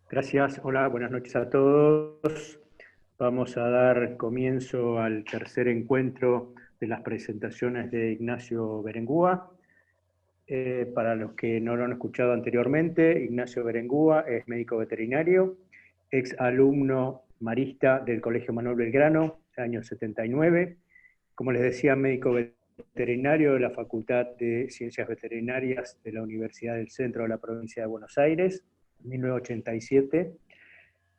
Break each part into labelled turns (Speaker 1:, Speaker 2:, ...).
Speaker 1: Gracias, hola, buenas noches a todos. Vamos a dar comienzo al tercer encuentro de las presentaciones de Ignacio Berengúa. Para los que no lo han escuchado anteriormente, Ignacio Berengúa es médico veterinario, ex alumno marista del Colegio Manuel Belgrano, año 79. Como les decía, médico veterinario de la Facultad de Ciencias Veterinarias de la Universidad del Centro de la Provincia de Buenos Aires, 1987.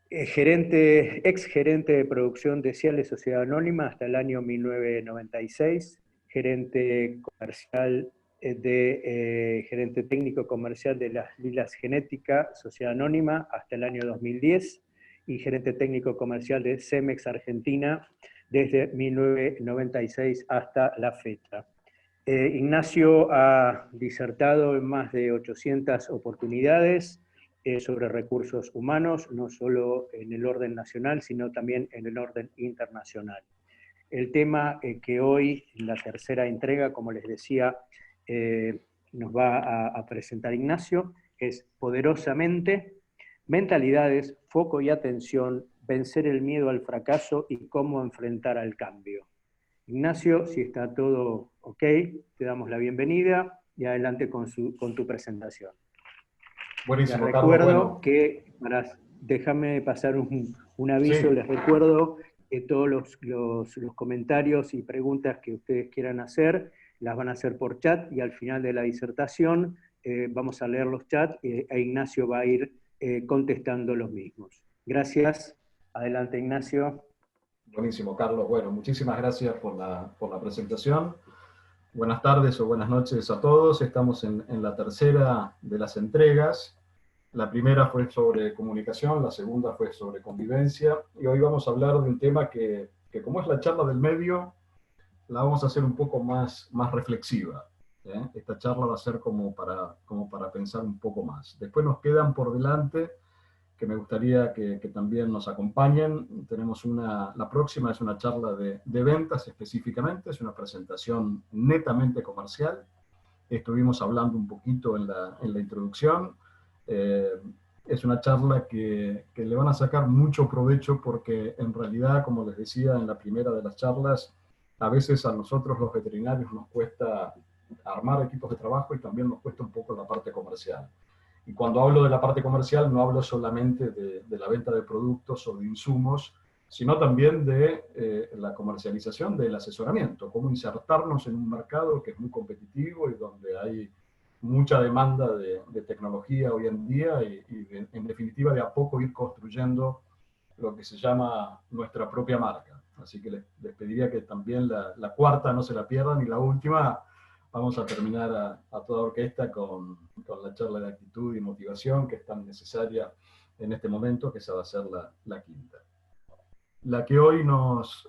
Speaker 1: Ex gerente de producción de Ciales Sociedad Anónima hasta el año 1996, gerente comercial gerente técnico comercial de las Lilas Genética Sociedad Anónima hasta el año 2010 y gerente técnico comercial de Cemex Argentina desde 1996 hasta la fecha. Ignacio ha disertado en más de 800 oportunidades sobre recursos humanos, no solo en el orden nacional, sino también en el orden internacional. El tema que hoy, en la tercera entrega, como les decía, nos va a presentar Ignacio, es Poderosamente, mentalidades, foco y atención, vencer el miedo al fracaso y cómo enfrentar al cambio. Ignacio, si está todo ok, te damos la bienvenida y adelante con tu presentación.
Speaker 2: Buenísimo,
Speaker 1: Les
Speaker 2: Carlos.
Speaker 1: recuerdo
Speaker 2: Bueno,
Speaker 1: que, déjame pasar un aviso,
Speaker 2: sí,
Speaker 1: les recuerdo que todos los comentarios y preguntas que ustedes quieran hacer, las van a hacer por chat y al final de la disertación vamos a leer los chats e Ignacio va a ir contestando los mismos. Gracias. Adelante, Ignacio.
Speaker 2: buenísimo, Carlos. Bueno, muchísimas gracias por la presentación. Buenas tardes o buenas noches a todos. Estamos en la tercera de las entregas. La primera fue sobre comunicación, la segunda fue sobre convivencia, y hoy vamos a hablar de un tema que como es la charla del medio, la vamos a hacer un poco más reflexiva. Esta charla va a ser como para pensar un poco más. Después nos quedan por delante que me gustaría que también nos acompañen. Tenemos la próxima es una charla de ventas específicamente, es una presentación netamente comercial. Estuvimos hablando un poquito en la introducción. Eh, es una charla que le van a sacar mucho provecho porque en realidad, como les decía en la primera de las charlas, a veces a nosotros los veterinarios nos cuesta armar equipos de trabajo y también nos cuesta un poco la parte comercial. Y cuando hablo de la parte comercial, no hablo solamente de la venta de productos o de insumos, sino también de la comercialización del asesoramiento, cómo insertarnos en un mercado que es muy competitivo y donde hay mucha demanda de tecnología hoy en día y en definitiva de a poco ir construyendo lo que se llama nuestra propia marca. Así que les pediría que también la cuarta no se la pierdan y la última vamos a terminar a toda orquesta con la charla de actitud y motivación que es tan necesaria en este momento, que esa va a ser la quinta. La que hoy nos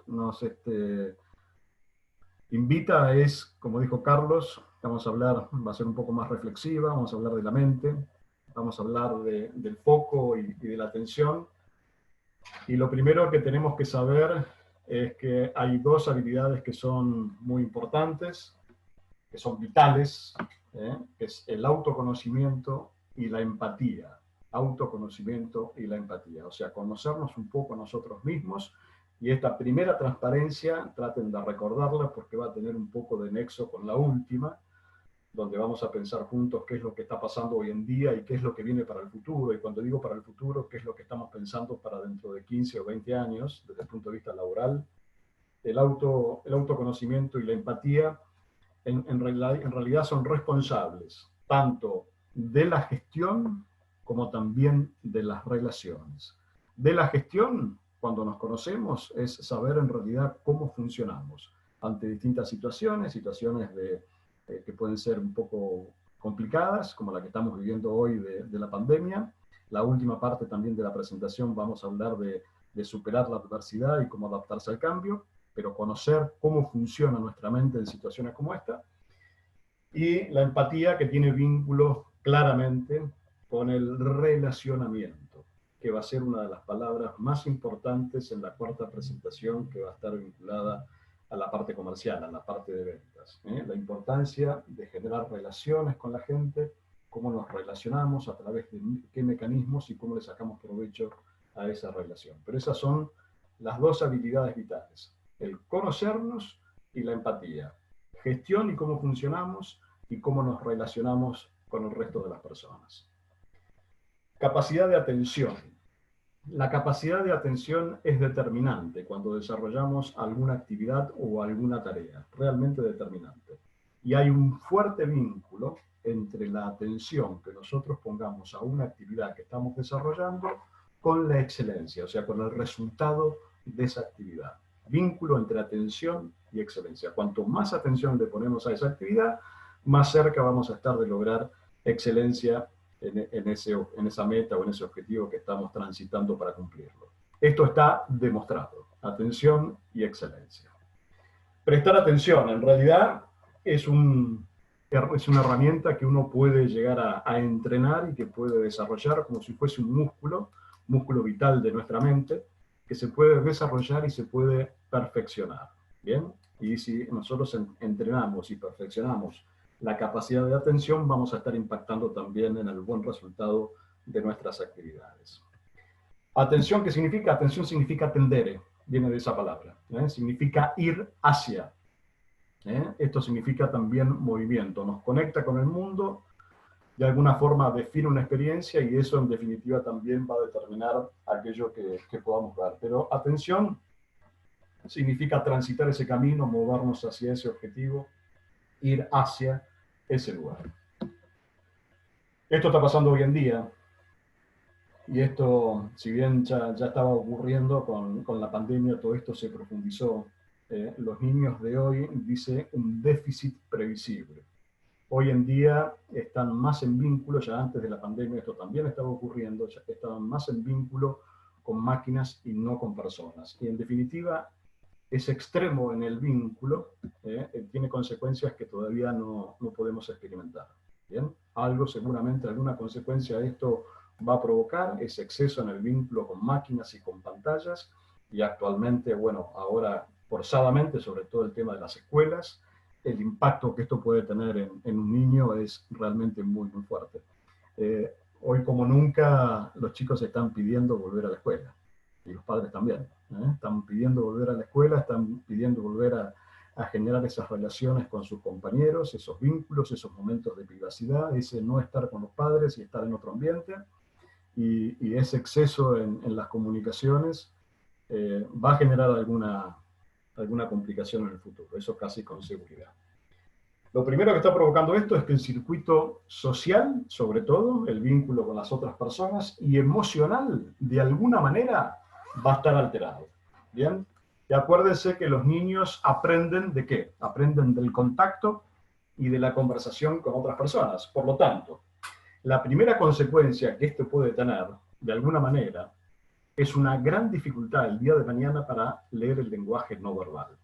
Speaker 2: invita es, como dijo Carlos, vamos a hablar, va a ser un poco más reflexiva, vamos a hablar de la mente, vamos a hablar del foco y de la atención. Y lo primero que tenemos que saber es que hay dos habilidades que son muy importantes, que son vitales, que es el autoconocimiento y la empatía. Autoconocimiento y la empatía. O sea, conocernos un poco a nosotros mismos. Y esta primera transparencia, traten de recordarla porque va a tener un poco de nexo con la última, donde vamos a pensar juntos qué es lo que está pasando hoy en día y qué es lo que viene para el futuro. Y cuando digo para el futuro, qué es lo que estamos pensando para dentro de 15 o 20 años, desde el punto de vista laboral. El autoconocimiento y la empatía en realidad son responsables tanto de la gestión como también de las relaciones. De la gestión, cuando nos conocemos, es saber en realidad cómo funcionamos ante distintas situaciones, que pueden ser un poco complicadas, como la que estamos viviendo hoy de la pandemia. La última parte también de la presentación vamos a hablar de superar la adversidad y cómo adaptarse al cambio, pero conocer cómo funciona nuestra mente en situaciones como esta, y la empatía que tiene vínculos claramente con el relacionamiento, que va a ser una de las palabras más importantes en la cuarta presentación, que va a estar vinculada a la parte comercial, a la parte de ventas. La importancia de generar relaciones con la gente, cómo nos relacionamos, a través de qué mecanismos y cómo le sacamos provecho a esa relación. Pero esas son las dos habilidades vitales: el conocernos y la empatía. Gestión y cómo funcionamos y cómo nos relacionamos con el resto de las personas. Capacidad de atención. La capacidad de atención es determinante cuando desarrollamos alguna actividad o alguna tarea, realmente determinante. Y hay un fuerte vínculo entre la atención que nosotros pongamos a una actividad que estamos desarrollando con la excelencia, o sea, con el resultado de esa actividad. Vínculo entre atención y excelencia. Cuanto más atención le ponemos a esa actividad, más cerca vamos a estar de lograr excelencia en esa meta o en ese objetivo que estamos transitando para cumplirlo. Esto está demostrado. Atención y excelencia. Prestar atención, en realidad, es una herramienta que uno puede llegar a entrenar y que puede desarrollar como si fuese un músculo vital de nuestra mente, que se puede desarrollar y se puede perfeccionar. ¿Bien? Y si nosotros entrenamos y perfeccionamos la capacidad de atención, vamos a estar impactando también en el buen resultado de nuestras actividades. Atención, ¿qué significa? Atención significa tendere, viene de esa palabra. Significa ir hacia. Esto significa también movimiento. Nos conecta con el mundo, de alguna forma define una experiencia y eso en definitiva también va a determinar aquello que podamos ver. Pero atención significa transitar ese camino, movernos hacia ese objetivo, ir hacia ese lugar. Esto está pasando hoy en día, y esto, si bien ya estaba ocurriendo con la pandemia, todo esto se profundizó. Los niños de hoy, dice, un déficit previsible. Hoy en día están más en vínculo, ya antes de la pandemia esto también estaba ocurriendo, ya estaban más en vínculo con máquinas y no con personas. Y en definitiva, ese extremo en el vínculo tiene consecuencias que todavía no podemos experimentar. ¿Bien? Algo seguramente, alguna consecuencia de esto va a provocar ese exceso en el vínculo con máquinas y con pantallas, y actualmente, bueno, ahora forzadamente, sobre todo el tema de las escuelas, el impacto que esto puede tener en un niño es realmente muy, muy fuerte. Hoy como nunca los chicos están pidiendo volver a la escuela, y los padres también. Están pidiendo volver a la escuela, están pidiendo volver a generar esas relaciones con sus compañeros, esos vínculos, esos momentos de privacidad, ese no estar con los padres y estar en otro ambiente, y ese exceso en las comunicaciones va a generar alguna complicación en el futuro, eso casi con seguridad. Lo primero que está provocando esto es que el circuito social, sobre todo, el vínculo con las otras personas, y emocional, de alguna manera, va a estar alterado. ¿Bien? Y acuérdense que los niños aprenden ¿de qué? Aprenden del contacto y de la conversación con otras personas. Por lo tanto, la primera consecuencia que esto puede tener, de alguna manera, es una gran dificultad el día de mañana para leer el lenguaje no verbal.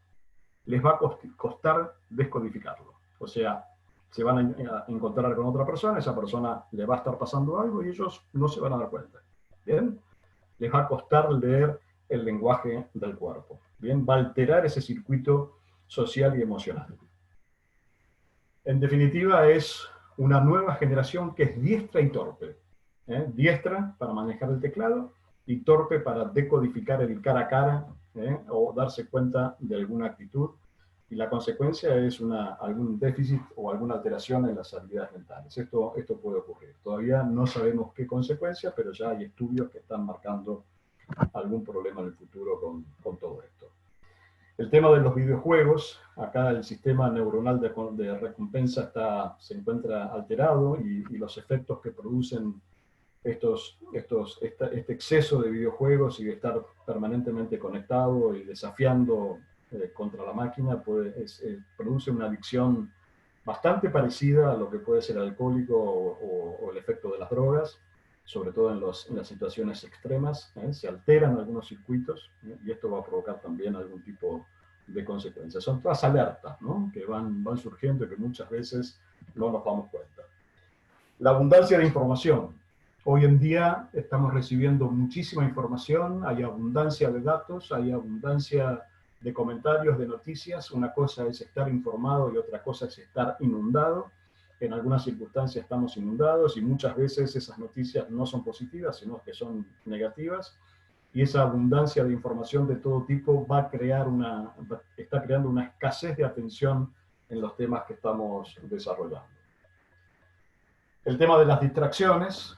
Speaker 2: Les va a costar descodificarlo. O sea, se van a encontrar con otra persona, esa persona le va a estar pasando algo y ellos no se van a dar cuenta. ¿Bien? Les va a costar leer el lenguaje del cuerpo. ¿Bien? Va a alterar ese circuito social y emocional. En definitiva, es una nueva generación que es diestra y torpe. Diestra para manejar el teclado y torpe para decodificar el cara a cara o darse cuenta de alguna actitud. Y la consecuencia es algún déficit o alguna alteración en las habilidades mentales. Esto puede ocurrir. Todavía no sabemos qué consecuencia, pero ya hay estudios que están marcando algún problema en el futuro con todo esto. El tema de los videojuegos, acá el sistema neuronal de recompensa se encuentra alterado y los efectos que producen este exceso de videojuegos y de estar permanentemente conectado y desafiando contra la máquina produce una adicción bastante parecida a lo que puede ser el alcohólico o el efecto de las drogas, sobre todo en las situaciones extremas. Se alteran algunos circuitos y esto va a provocar también algún tipo de consecuencias. Son todas alertas, ¿no? Que van surgiendo y que muchas veces no nos damos cuenta. La abundancia de información. Hoy en día estamos recibiendo muchísima información, hay abundancia de datos, hay abundancia de comentarios, de noticias. Una cosa es estar informado y otra cosa es estar inundado. en algunas circunstancias estamos inundados y muchas veces esas noticias no son positivas, sino que son negativas. Y esa abundancia de información de todo tipo está creando una escasez de atención en los temas que estamos desarrollando. El tema de las distracciones,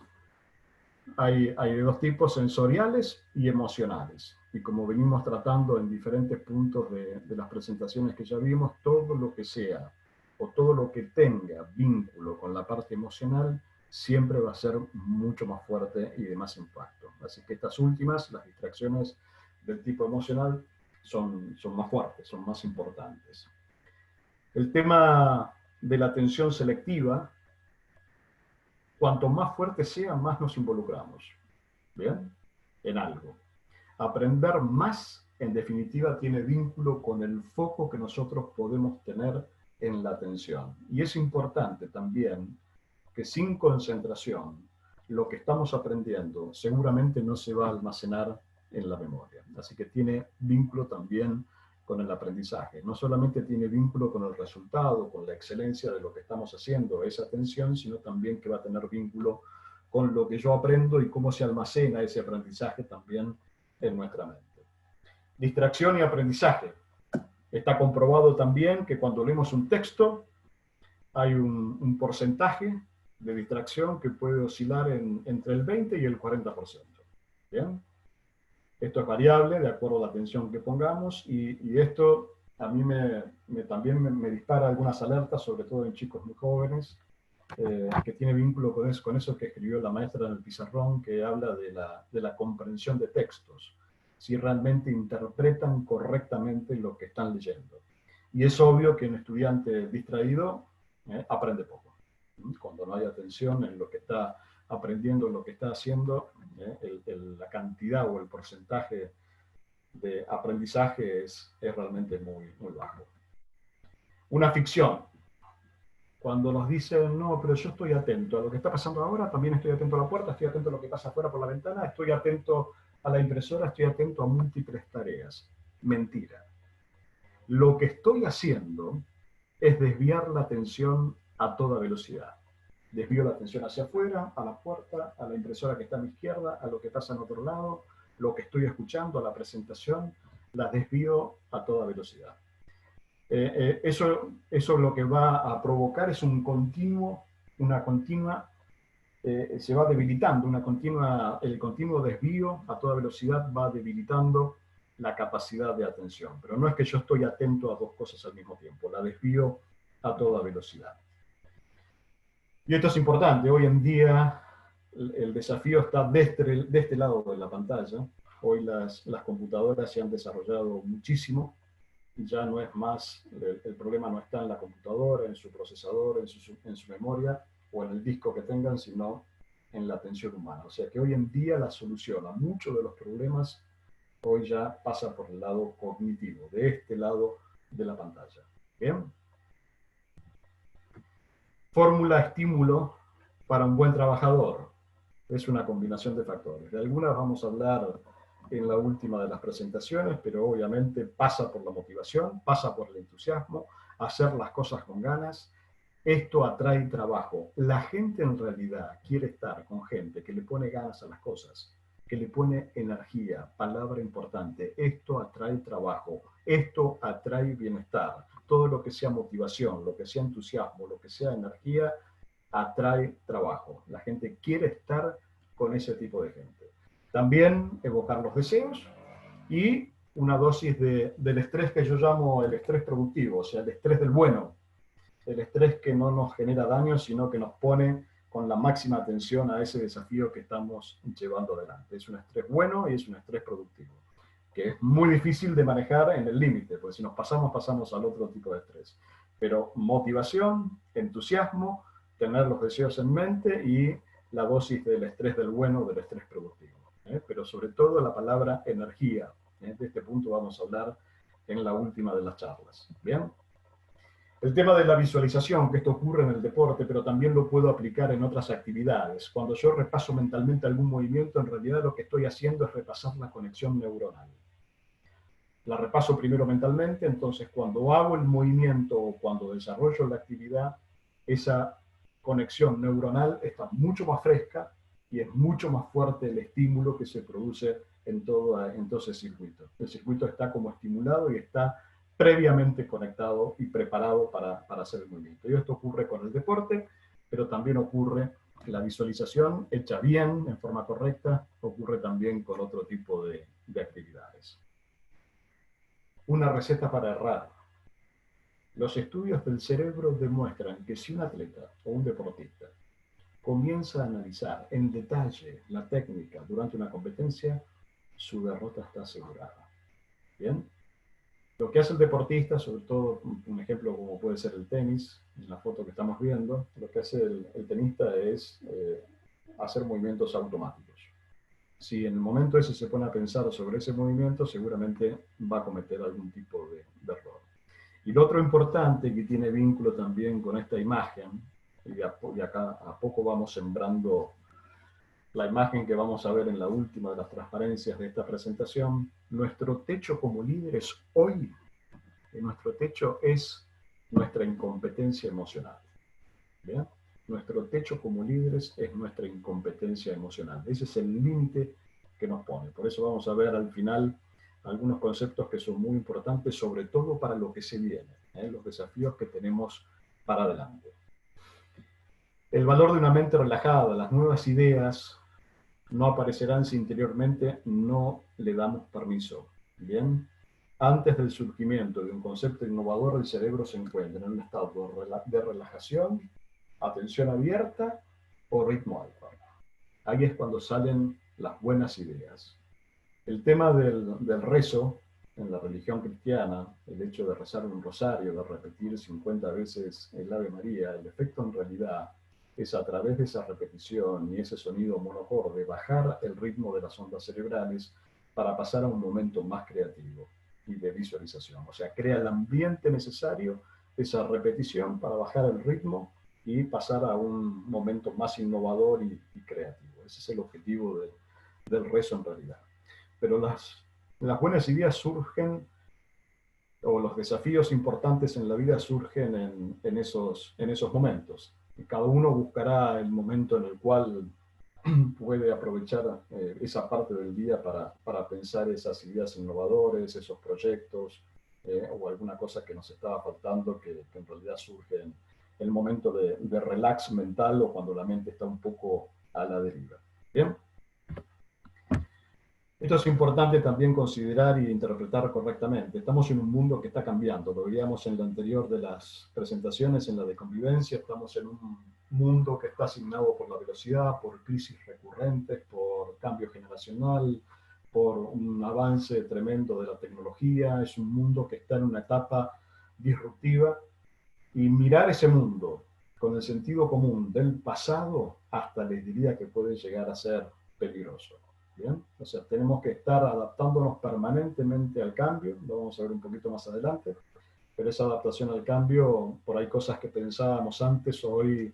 Speaker 2: hay de dos tipos, sensoriales y emocionales. Y como venimos tratando en diferentes puntos de las presentaciones que ya vimos, todo lo que sea o todo lo que tenga vínculo con la parte emocional siempre va a ser mucho más fuerte y de más impacto. Así que estas últimas, las distracciones del tipo emocional, son más fuertes, son más importantes. El tema de la atención selectiva, cuanto más fuerte sea, más nos involucramos, ¿bien? En algo. Aprender más, en definitiva, tiene vínculo con el foco que nosotros podemos tener en la atención. Y es importante también que sin concentración, lo que estamos aprendiendo seguramente no se va a almacenar en la memoria. Así que tiene vínculo también con el aprendizaje. No solamente tiene vínculo con el resultado, con la excelencia de lo que estamos haciendo, esa atención, sino también que va a tener vínculo con lo que yo aprendo y cómo se almacena ese aprendizaje también en nuestra mente. Distracción y aprendizaje. Está comprobado también que cuando leemos un texto hay un porcentaje de distracción que puede oscilar entre el 20 y el 40%. ¿Bien? Esto es variable de acuerdo a la atención que pongamos y esto a mí también me dispara algunas alertas, sobre todo en chicos muy jóvenes, que tiene vínculo con eso que escribió la maestra en el pizarrón, que habla de la comprensión de textos, si realmente interpretan correctamente lo que están leyendo. Y es obvio que un estudiante distraído aprende poco. Cuando no hay atención en lo que está aprendiendo, en lo que está haciendo, la cantidad o el porcentaje de aprendizaje es realmente muy, muy bajo. Una ficción. Cuando nos dicen, no, pero yo estoy atento a lo que está pasando ahora, también estoy atento a la puerta, estoy atento a lo que pasa afuera por la ventana, estoy atento a la impresora, estoy atento a múltiples tareas. Mentira. Lo que estoy haciendo es desviar la atención a toda velocidad. Desvío la atención hacia afuera, a la puerta, a la impresora que está a mi izquierda, a lo que pasa en otro lado, lo que estoy escuchando, a la presentación, la desvío a toda velocidad. Eso lo que va a provocar es se va debilitando, el continuo desvío a toda velocidad va debilitando la capacidad de atención. Pero no es que yo estoy atento a dos cosas al mismo tiempo, la desvío a toda velocidad. Y esto es importante, hoy en día el desafío está de este lado de la pantalla. Hoy las computadoras se han desarrollado muchísimo, y ya no es más, el problema no está en la computadora, en su procesador, en su memoria o en el disco que tengan, sino en la atención humana. O sea que hoy en día la solución a muchos de los problemas hoy ya pasa por el lado cognitivo, de este lado de la pantalla. ¿Bien? Fórmula estímulo para un buen trabajador. Es una combinación de factores. De algunas vamos a hablar en la última de las presentaciones, pero obviamente pasa por la motivación, pasa por el entusiasmo, hacer las cosas con ganas. Esto atrae trabajo. La gente en realidad quiere estar con gente que le pone ganas a las cosas, que le pone energía, palabra importante. Esto atrae trabajo, esto atrae bienestar. Todo lo que sea motivación, lo que sea entusiasmo, lo que sea energía, atrae trabajo. La gente quiere estar con ese tipo de gente. También evocar los deseos y una dosis del estrés que yo llamo el estrés productivo, o sea, el estrés del bueno, el estrés que no nos genera daño, sino que nos pone con la máxima atención a ese desafío que estamos llevando adelante. Es un estrés bueno y es un estrés productivo, que es muy difícil de manejar en el límite, porque si nos pasamos al otro tipo de estrés. Pero motivación, entusiasmo, tener los deseos en mente y la dosis del estrés del bueno, del estrés productivo. Pero sobre todo la palabra energía. De este punto vamos a hablar en la última de las charlas. ¿Bien? El tema de la visualización, que esto ocurre en el deporte, pero también lo puedo aplicar en otras actividades. Cuando yo repaso mentalmente algún movimiento, en realidad lo que estoy haciendo es repasar la conexión neuronal. La repaso primero mentalmente, entonces cuando hago el movimiento o cuando desarrollo la actividad, esa conexión neuronal está mucho más fresca y es mucho más fuerte el estímulo que se produce en todo ese circuito. El circuito está como estimulado y está previamente conectado y preparado para hacer el movimiento. Y esto ocurre con el deporte, pero también ocurre la visualización hecha bien, en forma correcta, ocurre también con otro tipo de actividades. Una receta para errar. Los estudios del cerebro demuestran que si un atleta o un deportista comienza a analizar en detalle la técnica durante una competencia, su derrota está asegurada. ¿Bien? Lo que hace el deportista, sobre todo un ejemplo como puede ser el tenis, en la foto que estamos viendo, lo que hace el tenista es hacer movimientos automáticos. Si en el momento ese se pone a pensar sobre ese movimiento, seguramente va a cometer algún tipo de error. Y lo otro importante que tiene vínculo también con esta imagen, y acá a poco vamos sembrando la imagen que vamos a ver en la última de las transparencias de esta presentación, nuestro techo como líderes hoy, nuestro techo es nuestra incompetencia emocional. ¿Bien? Nuestro techo como líderes es nuestra incompetencia emocional. Ese es el límite que nos pone. Por eso vamos a ver al final algunos conceptos que son muy importantes, sobre todo para lo que se viene, los desafíos que tenemos para adelante. El valor de una mente relajada, las nuevas ideas no aparecerán si interiormente no le damos permiso. ¿Bien? Antes del surgimiento de un concepto innovador, el cerebro se encuentra en un estado de relajación, atención abierta o ritmo alfa. Ahí es cuando salen las buenas ideas. El tema del rezo en la religión cristiana, el hecho de rezar un rosario, de repetir 50 veces el Ave María, el efecto en realidad es a través de esa repetición y ese sonido monocorde bajar el ritmo de las ondas cerebrales para pasar a un momento más creativo y de visualización. O sea, crea el ambiente necesario, esa repetición para bajar el ritmo y pasar a un momento más innovador y creativo. Ese es el objetivo del rezo en realidad. Pero las buenas ideas surgen, o los desafíos importantes en la vida surgen en esos momentos. Y cada uno buscará el momento en el cual puede aprovechar esa parte del día para pensar esas ideas innovadoras, esos proyectos, o alguna cosa que nos estaba faltando que en realidad surge en el momento de relax mental o cuando la mente está un poco a la deriva. ¿Bien? Esto es importante también considerar y interpretar correctamente. Estamos en un mundo que está cambiando. Lo veíamos en la anterior de las presentaciones, en la de convivencia. Estamos en un mundo que está asignado por la velocidad, por crisis recurrentes, por cambio generacional, por un avance tremendo de la tecnología. Es un mundo que está en una etapa disruptiva. Y mirar ese mundo con el sentido común del pasado, hasta les diría que puede llegar a ser peligroso. ¿Bien? O sea, tenemos que estar adaptándonos permanentemente al cambio, lo vamos a ver un poquito más adelante, pero esa adaptación al cambio, por ahí cosas que pensábamos antes, hoy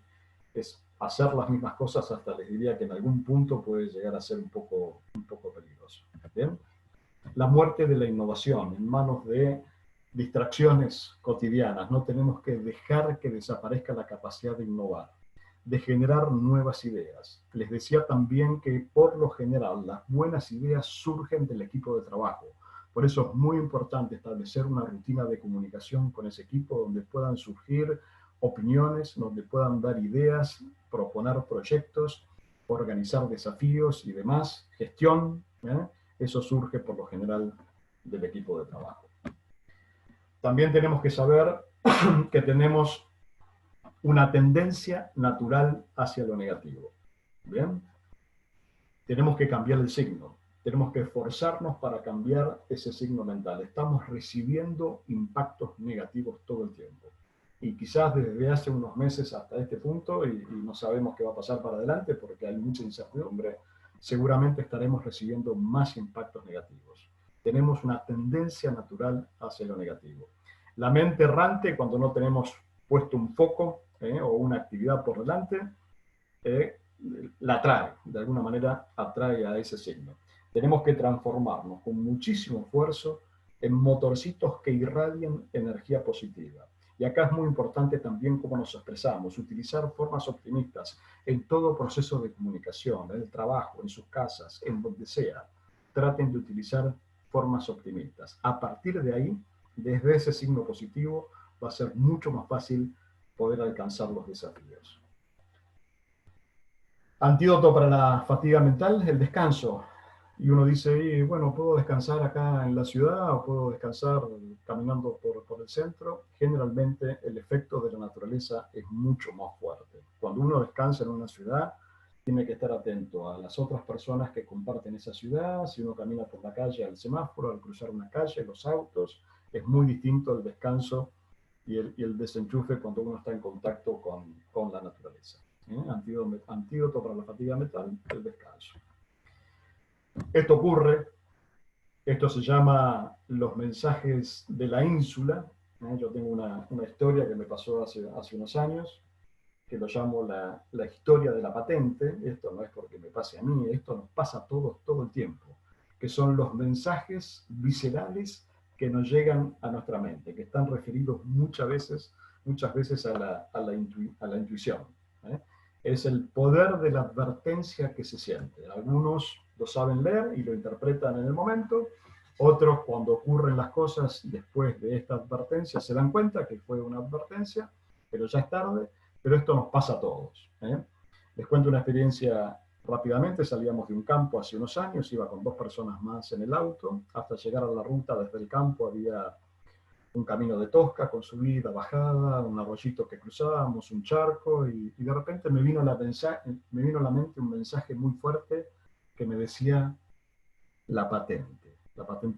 Speaker 2: es hacer las mismas cosas, hasta les diría que en algún punto puede llegar a ser un poco peligroso. ¿Bien? La muerte de la innovación en manos de distracciones cotidianas. No tenemos que dejar que desaparezca la capacidad de innovar, de generar nuevas ideas. Les decía también que por lo general las buenas ideas surgen del equipo de trabajo. Por eso es muy importante establecer una rutina de comunicación con ese equipo donde puedan surgir opiniones, donde puedan dar ideas, proponer proyectos, organizar desafíos y demás, gestión. Eso surge por lo general del equipo de trabajo. También tenemos que saber que tenemos una tendencia natural hacia lo negativo. ¿Bien? Tenemos que cambiar el signo. Tenemos que esforzarnos para cambiar ese signo mental. Estamos recibiendo impactos negativos todo el tiempo. Y quizás desde hace unos meses hasta este punto, y no sabemos qué va a pasar para adelante porque hay mucha incertidumbre, seguramente estaremos recibiendo más impactos negativos. Tenemos una tendencia natural hacia lo negativo. La mente errante, cuando no tenemos puesto un foco o una actividad por delante, la atrae, de alguna manera atrae a ese signo. Tenemos que transformarnos con muchísimo esfuerzo en motorcitos que irradian energía positiva. Y acá es muy importante también cómo nos expresamos, utilizar formas optimistas en todo proceso de comunicación, en el trabajo, en sus casas, en donde sea. Traten de utilizar formas optimistas. A partir de ahí, desde ese signo positivo, va a ser mucho más fácil poder alcanzar los desafíos. Antídoto para la fatiga mental, el descanso. Y uno dice, bueno, ¿puedo descansar acá en la ciudad o puedo descansar caminando por el centro? Generalmente el efecto de la naturaleza es mucho más fuerte. Cuando uno descansa en una ciudad, tiene que estar atento a las otras personas que comparten esa ciudad, si uno camina por la calle, al semáforo, al cruzar una calle, los autos. Es muy distinto el descanso y el desenchufe cuando uno está en contacto con la naturaleza. Antídoto para la fatiga mental, el descanso. Esto ocurre, esto se llama los mensajes de la ínsula. Yo tengo una historia que me pasó hace unos años, que lo llamo la historia de la patente. Esto no es porque me pase a mí, esto nos pasa a todos todo el tiempo, que son los mensajes viscerales que nos llegan a nuestra mente, que están referidos muchas veces a la intuición. Es el poder de la advertencia que se siente. Algunos lo saben leer y lo interpretan en el momento, otros cuando ocurren las cosas después de esta advertencia se dan cuenta que fue una advertencia, pero ya es tarde, pero esto nos pasa a todos. Les cuento una experiencia rápidamente. Salíamos de un campo hace unos años, iba con 2 personas más en el auto, hasta llegar a la ruta desde el campo había un camino de tosca con subida, bajada, un arroyito que cruzábamos, un charco, y de repente me vino a la mente un mensaje muy fuerte que me decía la patente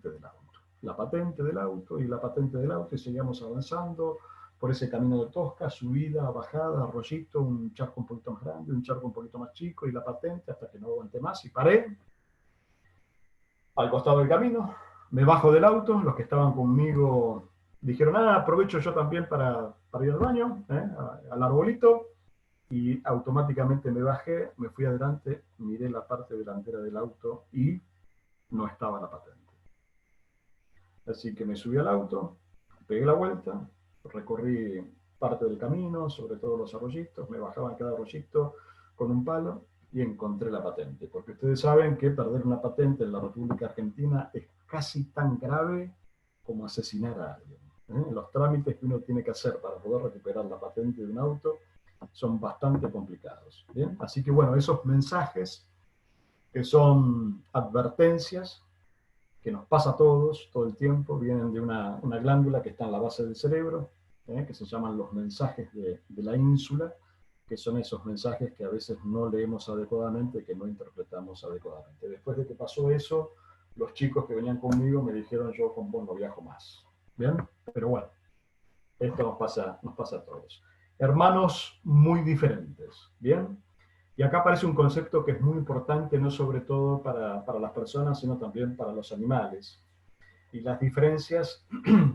Speaker 2: del auto. La patente del auto y la patente del auto, y seguíamos avanzando por ese camino de tosca, subida, bajada, arroyito, un charco un poquito más grande, un charco un poquito más chico, y la patente, hasta que no aguanté más y paré al costado del camino, me bajo del auto, los que estaban conmigo dijeron, aprovecho yo también para ir al baño, al arbolito, y automáticamente me bajé, me fui adelante, miré la parte delantera del auto y no estaba la patente. Así que me subí al auto, pegué la vuelta, recorrí parte del camino, sobre todo los arroyitos, me bajaba en cada arroyito con un palo y encontré la patente. Porque ustedes saben que perder una patente en la República Argentina es casi tan grave como asesinar a alguien. Los trámites que uno tiene que hacer para poder recuperar la patente de un auto son bastante complicados. ¿Bien? Así que bueno, esos mensajes que son advertencias, que nos pasa a todos todo el tiempo, vienen de una glándula que está en la base del cerebro, que se llaman los mensajes de la ínsula, que son esos mensajes que a veces no leemos adecuadamente, que no interpretamos adecuadamente. Después de que pasó eso, los chicos que venían conmigo me dijeron, yo con vos no viajo más. ¿Bien? Pero bueno, esto nos pasa a todos. Hermanos muy diferentes. ¿Bien? Y acá aparece un concepto que es muy importante, no sobre todo para las personas, sino también para los animales. Y las diferencias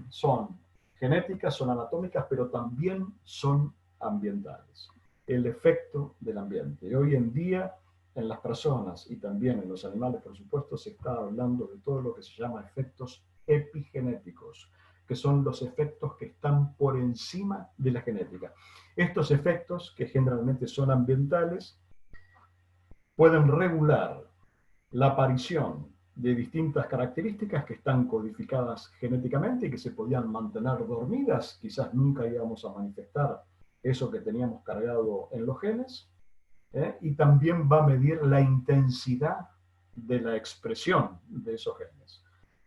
Speaker 2: son genéticas, son anatómicas, pero también son ambientales. El efecto del ambiente. Y hoy en día, en las personas y también en los animales, por supuesto, se está hablando de todo lo que se llama efectos epigenéticos, que son los efectos que están por encima de la genética. Estos efectos, que generalmente son ambientales, pueden regular la aparición de distintas características que están codificadas genéticamente y que se podían mantener dormidas. Quizás nunca íbamos a manifestar eso que teníamos cargado en los genes. Y también va a medir la intensidad de la expresión de esos genes.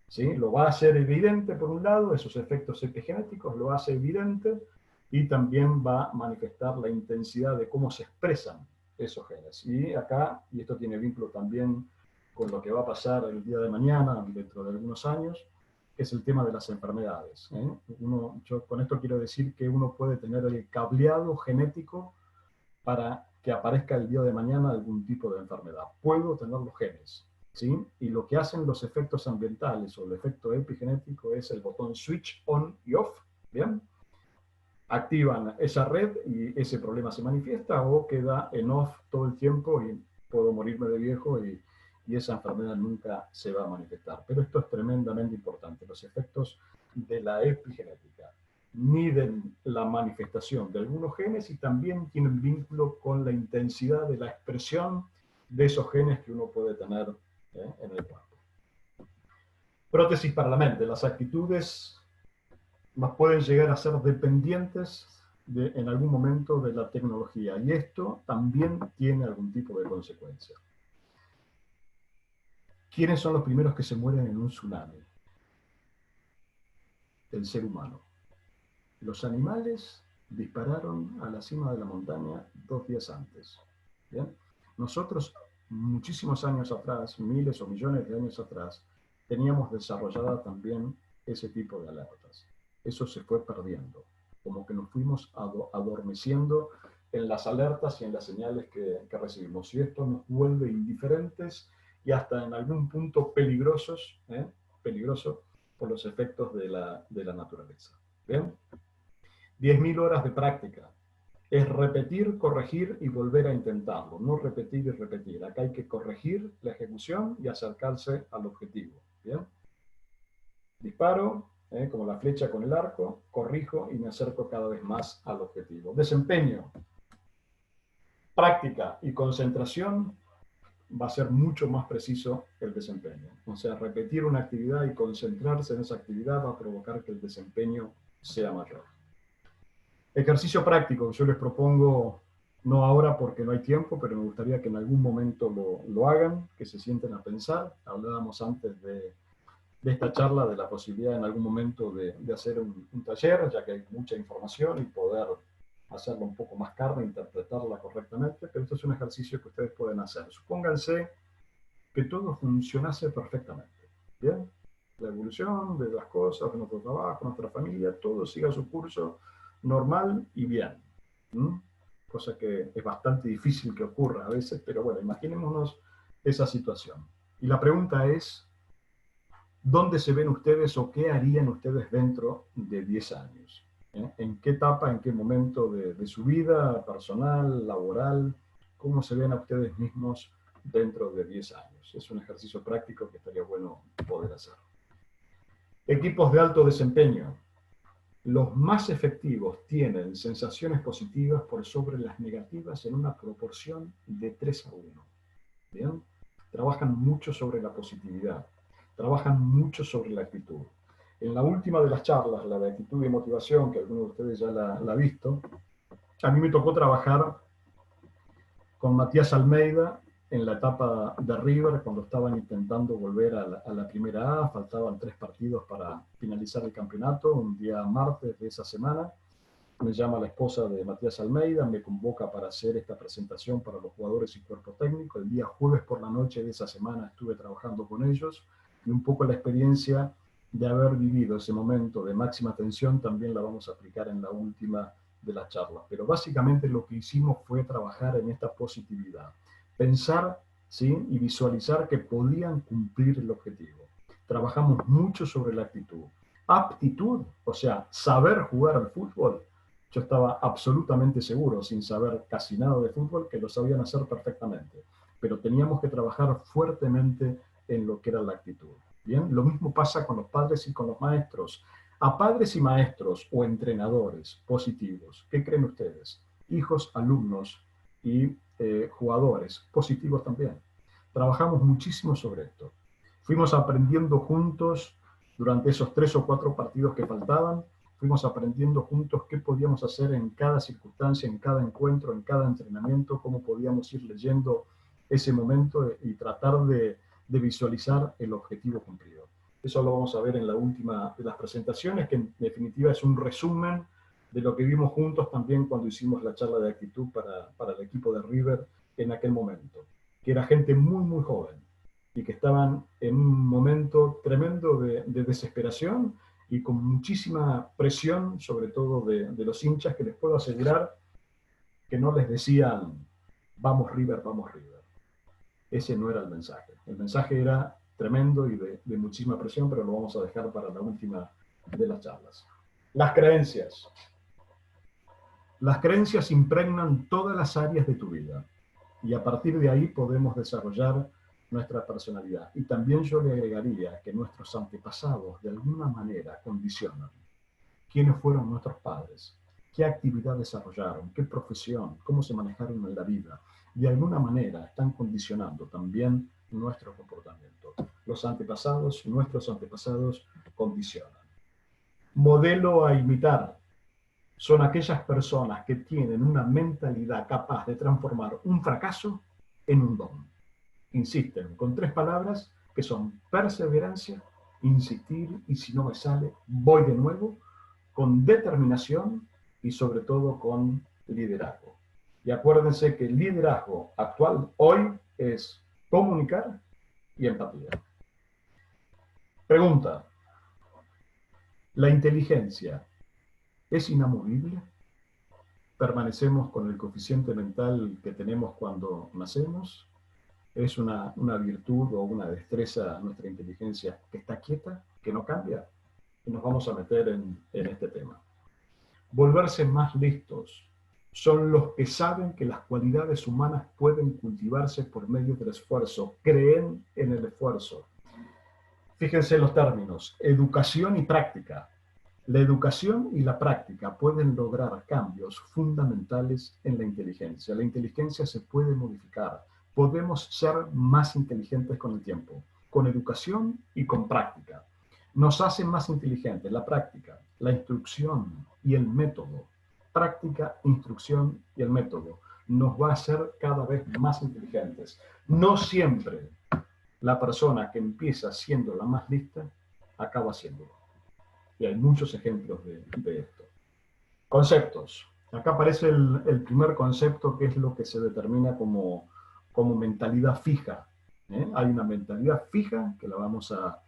Speaker 2: ¿Sí? Lo va a hacer evidente, por un lado, esos efectos epigenéticos lo hace evidente, y también va a manifestar la intensidad de cómo se expresan esos genes. Y acá, y esto tiene vínculo también con lo que va a pasar el día de mañana, dentro de algunos años, es el tema de las enfermedades. Yo con esto quiero decir que uno puede tener el cableado genético para que aparezca el día de mañana algún tipo de enfermedad. Puedo tener los genes, ¿sí? Y lo que hacen los efectos ambientales o el efecto epigenético es el botón switch on y off, ¿bien? Activan esa red y ese problema se manifiesta, o queda en off todo el tiempo y puedo morirme de viejo y esa enfermedad nunca se va a manifestar. Pero esto es tremendamente importante, los efectos de la epigenética. miden la manifestación de algunos genes y también tienen vínculo con la intensidad de la expresión de esos genes que uno puede tener en el cuerpo. Prótesis para la mente. Las actitudes más pueden llegar a ser dependientes en algún momento de la tecnología, y esto también tiene algún tipo de consecuencia. ¿Quiénes son los primeros que se mueren en un tsunami? El ser humano. Los animales dispararon a la cima de la montaña 2 días antes. ¿Bien? Nosotros, muchísimos años atrás, miles o millones de años atrás, teníamos desarrollada también ese tipo de alertas. Eso se fue perdiendo, como que nos fuimos adormeciendo en las alertas y en las señales que recibimos. Y esto nos vuelve indiferentes y hasta en algún punto peligrosos, peligroso por los efectos de la naturaleza. ¿Bien? 10.000 horas de práctica. Es repetir, corregir y volver a intentarlo. No repetir y repetir. Acá hay que corregir la ejecución y acercarse al objetivo. ¿Bien? Disparo, como la flecha con el arco, corrijo y me acerco cada vez más al objetivo. Desempeño. Práctica y concentración va a ser mucho más preciso el desempeño. O sea, repetir una actividad y concentrarse en esa actividad va a provocar que el desempeño sea mayor. Ejercicio práctico que yo les propongo, no ahora porque no hay tiempo, pero me gustaría que en algún momento lo hagan, que se sienten a pensar. Hablábamos antes de esta charla de la posibilidad en algún momento de hacer un taller, ya que hay mucha información y poder hacerlo un poco más carne, interpretarla correctamente, pero esto es un ejercicio que ustedes pueden hacer. Supónganse que todo funcionase perfectamente, ¿bien? La evolución de las cosas, de nuestro trabajo, nuestra familia, todo siga su curso normal y bien. Cosa que es bastante difícil que ocurra a veces, pero bueno, imaginémonos esa situación. Y la pregunta es, ¿dónde se ven ustedes o qué harían ustedes dentro de 10 años? ¿En qué etapa, en qué momento de su vida personal, laboral? ¿Cómo se ven a ustedes mismos dentro de 10 años? Es un ejercicio práctico que estaría bueno poder hacer. Equipos de alto desempeño. Los más efectivos tienen sensaciones positivas por sobre las negativas en una proporción de 3-1. ¿Bien? Trabajan mucho sobre la positividad. Trabajan mucho sobre la actitud. En la última de las charlas, la de actitud y motivación, que alguno de ustedes ya la ha visto, a mí me tocó trabajar con Matías Almeida en la etapa de River, cuando estaban intentando volver a la primera A, faltaban 3 partidos para finalizar el campeonato. Un día martes de esa semana, me llama la esposa de Matías Almeida, me convoca para hacer esta presentación para los jugadores y cuerpo técnico. El día jueves por la noche de esa semana estuve trabajando con ellos, y un poco la experiencia de haber vivido ese momento de máxima tensión también la vamos a aplicar en la última de las charlas. Pero básicamente lo que hicimos fue trabajar en esta positividad. Pensar, ¿sí?, y visualizar que podían cumplir el objetivo. Trabajamos mucho sobre la actitud. Aptitud, o sea, saber jugar al fútbol. Yo estaba absolutamente seguro, sin saber casi nada de fútbol, que lo sabían hacer perfectamente. Pero teníamos que trabajar fuertemente en lo que era la actitud. Bien, lo mismo pasa con los padres y con los maestros. A padres y maestros o entrenadores positivos, ¿qué creen ustedes? Hijos, alumnos y jugadores positivos también. Trabajamos muchísimo sobre esto. Fuimos aprendiendo juntos durante esos 3 o 4 partidos que faltaban. Fuimos aprendiendo juntos qué podíamos hacer en cada circunstancia, en cada encuentro, en cada entrenamiento, cómo podíamos ir leyendo ese momento y tratar de visualizar el objetivo cumplido. Eso lo vamos a ver en la última de las presentaciones, que en definitiva es un resumen de lo que vimos juntos también cuando hicimos la charla de actitud para el equipo de River en aquel momento, que era gente muy, muy joven y que estaban en un momento tremendo de desesperación y con muchísima presión, sobre todo de los hinchas, que les puedo asegurar que no les decían vamos River, vamos River. Ese no era el mensaje. El mensaje era tremendo y de muchísima presión, pero lo vamos a dejar para la última de las charlas. Las creencias. Las creencias impregnan todas las áreas de tu vida y a partir de ahí podemos desarrollar nuestra personalidad. Y también yo le agregaría que nuestros antepasados de alguna manera condicionan. quiénes fueron nuestros padres, qué actividad desarrollaron, qué profesión, cómo se manejaron en la vida. De alguna manera están condicionando también nuestro comportamiento. Los antepasados, nuestros antepasados, condicionan. Modelo a imitar son aquellas personas que tienen una mentalidad capaz de transformar un fracaso en un don. Insisten con 3 palabras que son perseverancia, insistir y si no me sale, voy de nuevo, con determinación y sobre todo con liderazgo. Y acuérdense que el liderazgo actual hoy es comunicar y empatía. Pregunta: ¿la inteligencia es inamovible? ¿Permanecemos con el coeficiente mental que tenemos cuando nacemos? ¿Es una virtud o una destreza nuestra inteligencia que está quieta, que no cambia? Y nos vamos a meter en este tema. Volverse más listos son los que saben que las cualidades humanas pueden cultivarse por medio del esfuerzo, creen en el esfuerzo. Fíjense los términos: educación y práctica. La educación y la práctica pueden lograr cambios fundamentales en la inteligencia. La inteligencia se puede modificar. Podemos ser más inteligentes con el tiempo, con educación y con práctica. Nos hacen más inteligentes la práctica, la instrucción y el método. Práctica, instrucción y el método nos va a hacer cada vez más inteligentes. No siempre la persona que empieza siendo la más lista acaba siéndolo. Y hay muchos ejemplos de esto. Conceptos. Acá aparece el primer concepto, que es lo que se determina como mentalidad fija. Hay una mentalidad fija que la vamos a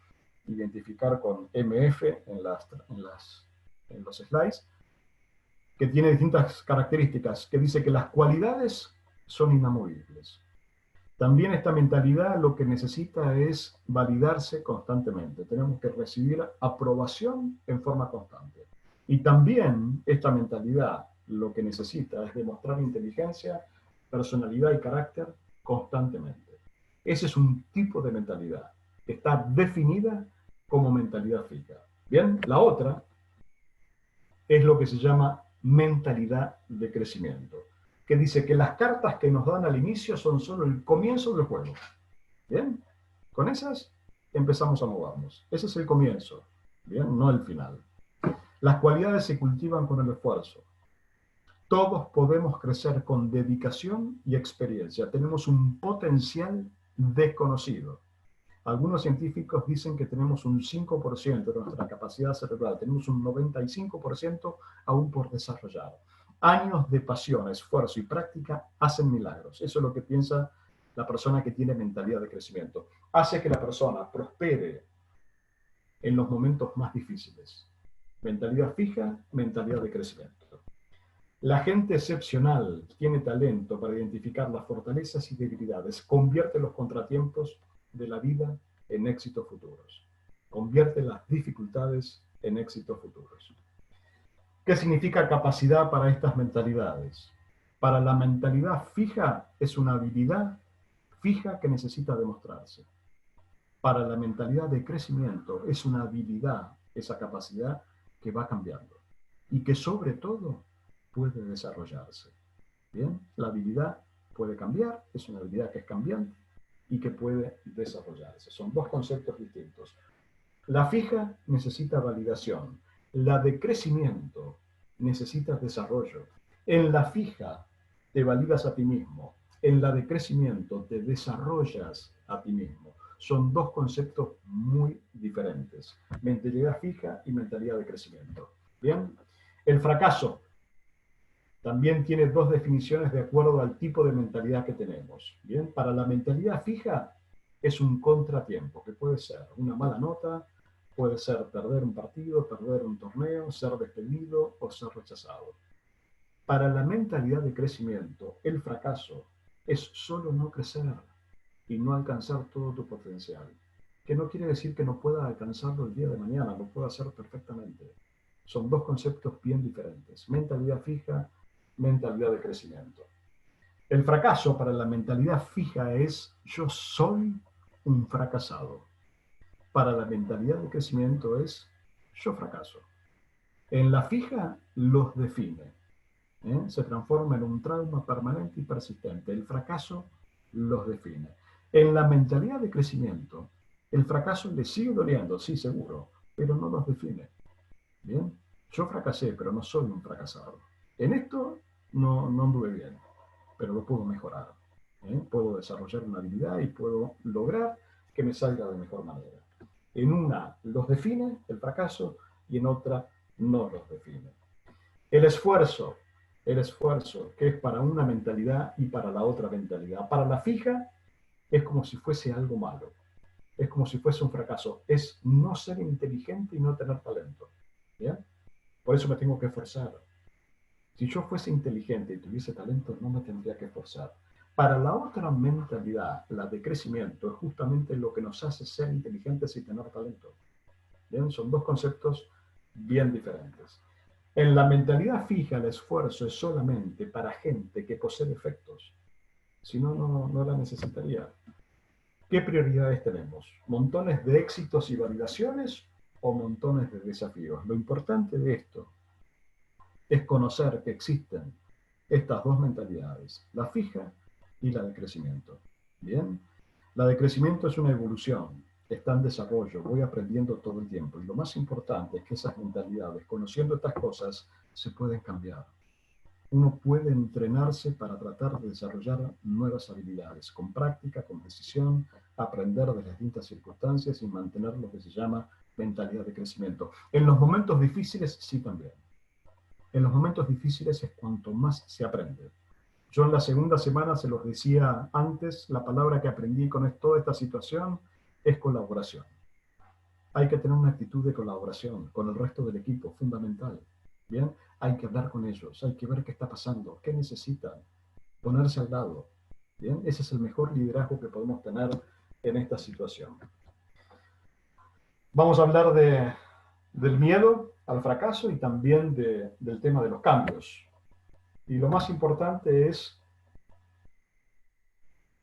Speaker 2: identificar con MF en los slides, que tiene distintas características, que dice que las cualidades son inamovibles. También esta mentalidad lo que necesita es validarse constantemente. Tenemos que recibir aprobación en forma constante. Y también esta mentalidad lo que necesita es demostrar inteligencia, personalidad y carácter constantemente. Ese es un tipo de mentalidad que está definida como mentalidad fija. Bien, la otra es lo que se llama mentalidad de crecimiento, que dice que las cartas que nos dan al inicio son solo el comienzo del juego. ¿Bien? Con esas empezamos a movernos. Ese es el comienzo, ¿bien? No el final. Las cualidades se cultivan con el esfuerzo. Todos podemos crecer con dedicación y experiencia. Tenemos un potencial desconocido. Algunos científicos dicen que tenemos un 5% de nuestra capacidad cerebral, tenemos un 95% aún por desarrollar. Años de pasión, esfuerzo y práctica hacen milagros. Eso es lo que piensa la persona que tiene mentalidad de crecimiento. Hace que la persona prospere en los momentos más difíciles. Mentalidad fija, mentalidad de crecimiento. La gente excepcional tiene talento para identificar las fortalezas y debilidades, convierte los contratiempos de la vida en éxitos futuros. Convierte las dificultades en éxitos futuros. ¿Qué significa capacidad para estas mentalidades? Para la mentalidad fija es una habilidad fija que necesita demostrarse. Para la mentalidad de crecimiento es una habilidad, esa capacidad que va cambiando y que sobre todo puede desarrollarse. Bien, la habilidad puede cambiar, es una habilidad que es cambiante y que puede desarrollarse. Son dos conceptos distintos. La fija necesita validación. La de crecimiento necesita desarrollo. En la fija te validas a ti mismo. En la de crecimiento te desarrollas a ti mismo. Son dos conceptos muy diferentes. Mentalidad fija y mentalidad de crecimiento. Bien, el fracaso también tiene dos definiciones de acuerdo al tipo de mentalidad que tenemos. Bien, para la mentalidad fija es un contratiempo, que puede ser una mala nota, puede ser perder un partido, perder un torneo, ser despedido o ser rechazado. Para la mentalidad de crecimiento, el fracaso es solo no crecer y no alcanzar todo tu potencial. Que no quiere decir que no pueda alcanzarlo el día de mañana, lo pueda hacer perfectamente. Son dos conceptos bien diferentes. Mentalidad fija, mentalidad de crecimiento. El fracaso para la mentalidad fija es yo soy un fracasado. Para la mentalidad de crecimiento es yo fracaso. En la fija los define. Se transforma en un trauma permanente y persistente. El fracaso los define. En la mentalidad de crecimiento, el fracaso le sigue doliendo, sí, seguro, pero no los define. ¿Bien? Yo fracasé, pero no soy un fracasado. En esto no anduve bien, pero lo puedo mejorar. Puedo desarrollar una habilidad y puedo lograr que me salga de mejor manera. En una los define el fracaso y en otra no los define. El esfuerzo, que es para una mentalidad y para la otra mentalidad. Para la fija es como si fuese algo malo, es como si fuese un fracaso, es no ser inteligente y no tener talento. ¿Bien? Por eso me tengo que esforzar. Si yo fuese inteligente y tuviese talento, no me tendría que esforzar. Para la otra mentalidad, la de crecimiento, es justamente lo que nos hace ser inteligentes y tener talento. ¿Bien? Son dos conceptos bien diferentes. En la mentalidad fija, el esfuerzo es solamente para gente que posee defectos. Si no, no la necesitaría. ¿Qué prioridades tenemos? ¿Montones de éxitos y validaciones o montones de desafíos? Lo importante de esto es conocer que existen estas dos mentalidades, la fija y la de crecimiento. ¿Bien? La de crecimiento es una evolución, está en desarrollo, voy aprendiendo todo el tiempo. Y lo más importante es que esas mentalidades, conociendo estas cosas, se pueden cambiar. Uno puede entrenarse para tratar de desarrollar nuevas habilidades, con práctica, con decisión, aprender de las distintas circunstancias y mantener lo que se llama mentalidad de crecimiento. En los momentos difíciles, sí también. En los momentos difíciles es cuanto más se aprende. Yo en la segunda semana, se los decía antes, la palabra que aprendí con toda esta situación es colaboración. Hay que tener una actitud de colaboración con el resto del equipo, fundamental. ¿Bien? Hay que hablar con ellos, hay que ver qué está pasando, qué necesitan, ponerse al lado. ¿Bien? Ese es el mejor liderazgo que podemos tener en esta situación. Vamos a hablar del miedo al fracaso y también del tema de los cambios. Y lo más importante es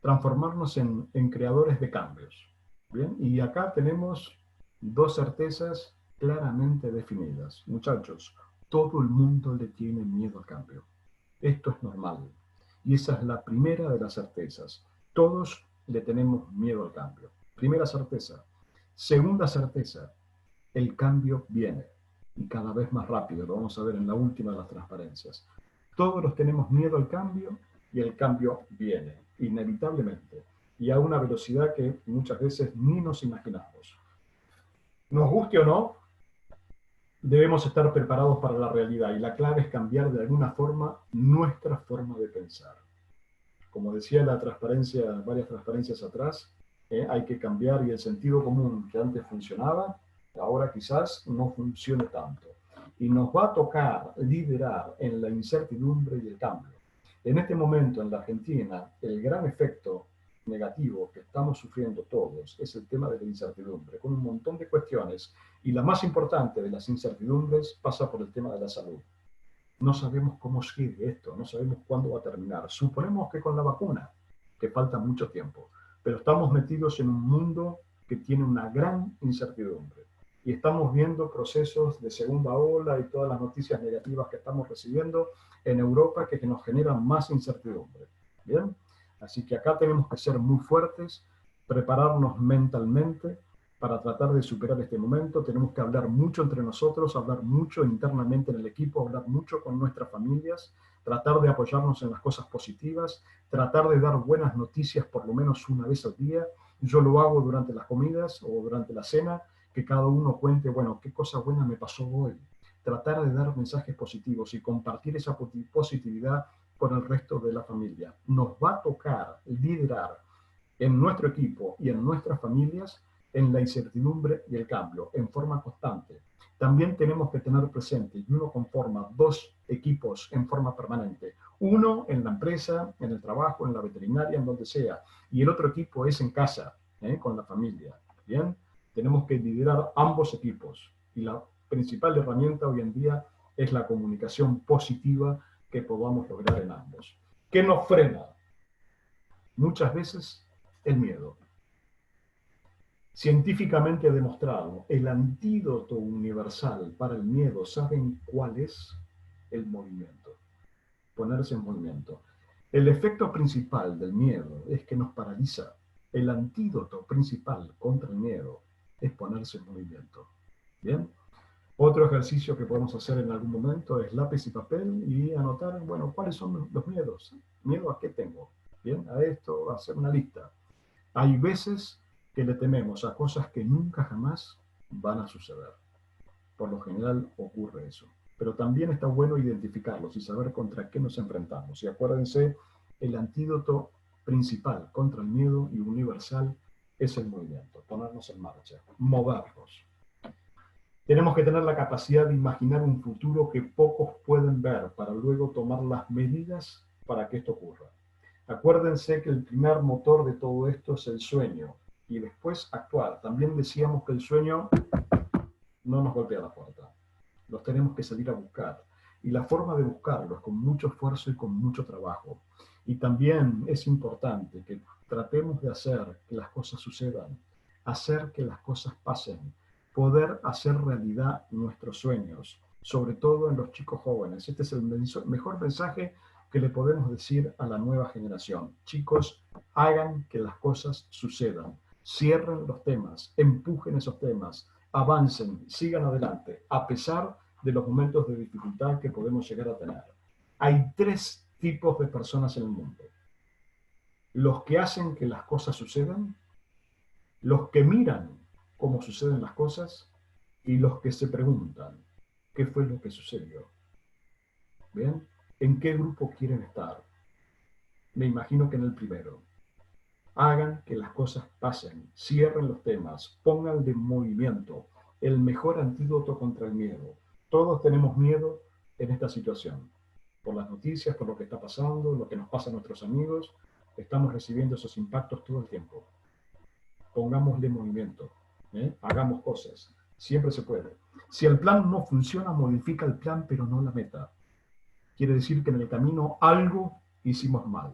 Speaker 2: transformarnos en creadores de cambios. ¿Bien? Y acá tenemos dos certezas claramente definidas. Muchachos, todo el mundo le tiene miedo al cambio. Esto es normal. Y esa es la primera de las certezas. Todos le tenemos miedo al cambio. Primera certeza. Segunda certeza, el cambio viene. Y cada vez más rápido, lo vamos a ver en la última de las transparencias. Todos los tenemos miedo al cambio y el cambio viene, inevitablemente. Y a una velocidad que muchas veces ni nos imaginamos. Nos guste o no, debemos estar preparados para la realidad y la clave es cambiar de alguna forma nuestra forma de pensar. Como decía la transparencia, varias transparencias atrás, hay que cambiar y el sentido común que antes funcionaba, ahora quizás no funcione tanto. Y nos va a tocar liderar en la incertidumbre y el cambio. En este momento en la Argentina, el gran efecto negativo que estamos sufriendo todos es el tema de la incertidumbre, con un montón de cuestiones, y la más importante de las incertidumbres pasa por el tema de la salud. No sabemos cómo sigue esto, no sabemos cuándo va a terminar. Suponemos que con la vacuna, que falta mucho tiempo, pero estamos metidos en un mundo que tiene una gran incertidumbre. Y estamos viendo procesos de segunda ola y todas las noticias negativas que estamos recibiendo en Europa que nos generan más incertidumbre. ¿Bien? Así que acá tenemos que ser muy fuertes, prepararnos mentalmente para tratar de superar este momento. Tenemos que hablar mucho entre nosotros, hablar mucho internamente en el equipo, hablar mucho con nuestras familias, tratar de apoyarnos en las cosas positivas, tratar de dar buenas noticias por lo menos una vez al día. Yo lo hago durante las comidas o durante la cena, que cada uno cuente, bueno, qué cosa buena me pasó hoy. Tratar de dar mensajes positivos y compartir esa positividad con el resto de la familia. Nos va a tocar liderar en nuestro equipo y en nuestras familias en la incertidumbre y el cambio, en forma constante. También tenemos que tener presente, y uno conforma dos equipos en forma permanente. Uno en la empresa, en el trabajo, en la veterinaria, en donde sea. Y el otro equipo es en casa, con la familia. ¿Bien? Tenemos que liderar ambos equipos. Y la principal herramienta hoy en día es la comunicación positiva que podamos lograr en ambos. ¿Qué nos frena? Muchas veces el miedo. Científicamente demostrado, el antídoto universal para el miedo, ¿saben cuál es? El movimiento. Ponerse en movimiento. El efecto principal del miedo es que nos paraliza. El antídoto principal contra el miedo es ponerse en movimiento. ¿Bien? Otro ejercicio que podemos hacer en algún momento es lápiz y papel y anotar, bueno, ¿cuáles son los miedos? ¿Miedo a qué tengo? ¿Bien? A esto, a hacer una lista. Hay veces que le tememos a cosas que nunca jamás van a suceder. Por lo general ocurre eso. Pero también está bueno identificarlos y saber contra qué nos enfrentamos. Y acuérdense, el antídoto principal contra el miedo y universal es el movimiento, ponernos en marcha, movernos. Tenemos que tener la capacidad de imaginar un futuro que pocos pueden ver para luego tomar las medidas para que esto ocurra. Acuérdense que el primer motor de todo esto es el sueño y después actuar. También decíamos que el sueño no nos golpea la puerta. Los tenemos que salir a buscar. Y la forma de buscarlo es con mucho esfuerzo y con mucho trabajo. Y también es importante que tratemos de hacer que las cosas sucedan, hacer que las cosas pasen, poder hacer realidad nuestros sueños, sobre todo en los chicos jóvenes. Este es el mejor mensaje que le podemos decir a la nueva generación. Chicos, hagan que las cosas sucedan. Cierren los temas, empujen esos temas, avancen, sigan adelante, a pesar de los momentos de dificultad que podemos llegar a tener. Hay tres tipos de personas en el mundo. Los que hacen que las cosas sucedan, los que miran cómo suceden las cosas y los que se preguntan qué fue lo que sucedió. ¿Bien? ¿En qué grupo quieren estar? Me imagino que en el primero. Hagan que las cosas pasen, cierren los temas, pongan de movimiento, el mejor antídoto contra el miedo. Todos tenemos miedo en esta situación, por las noticias, por lo que está pasando, lo que nos pasa a nuestros amigos, estamos recibiendo esos impactos todo el tiempo. Pongámosle movimiento, hagamos cosas, siempre se puede. Si el plan no funciona, modifica el plan, pero no la meta. Quiere decir que en el camino algo hicimos mal.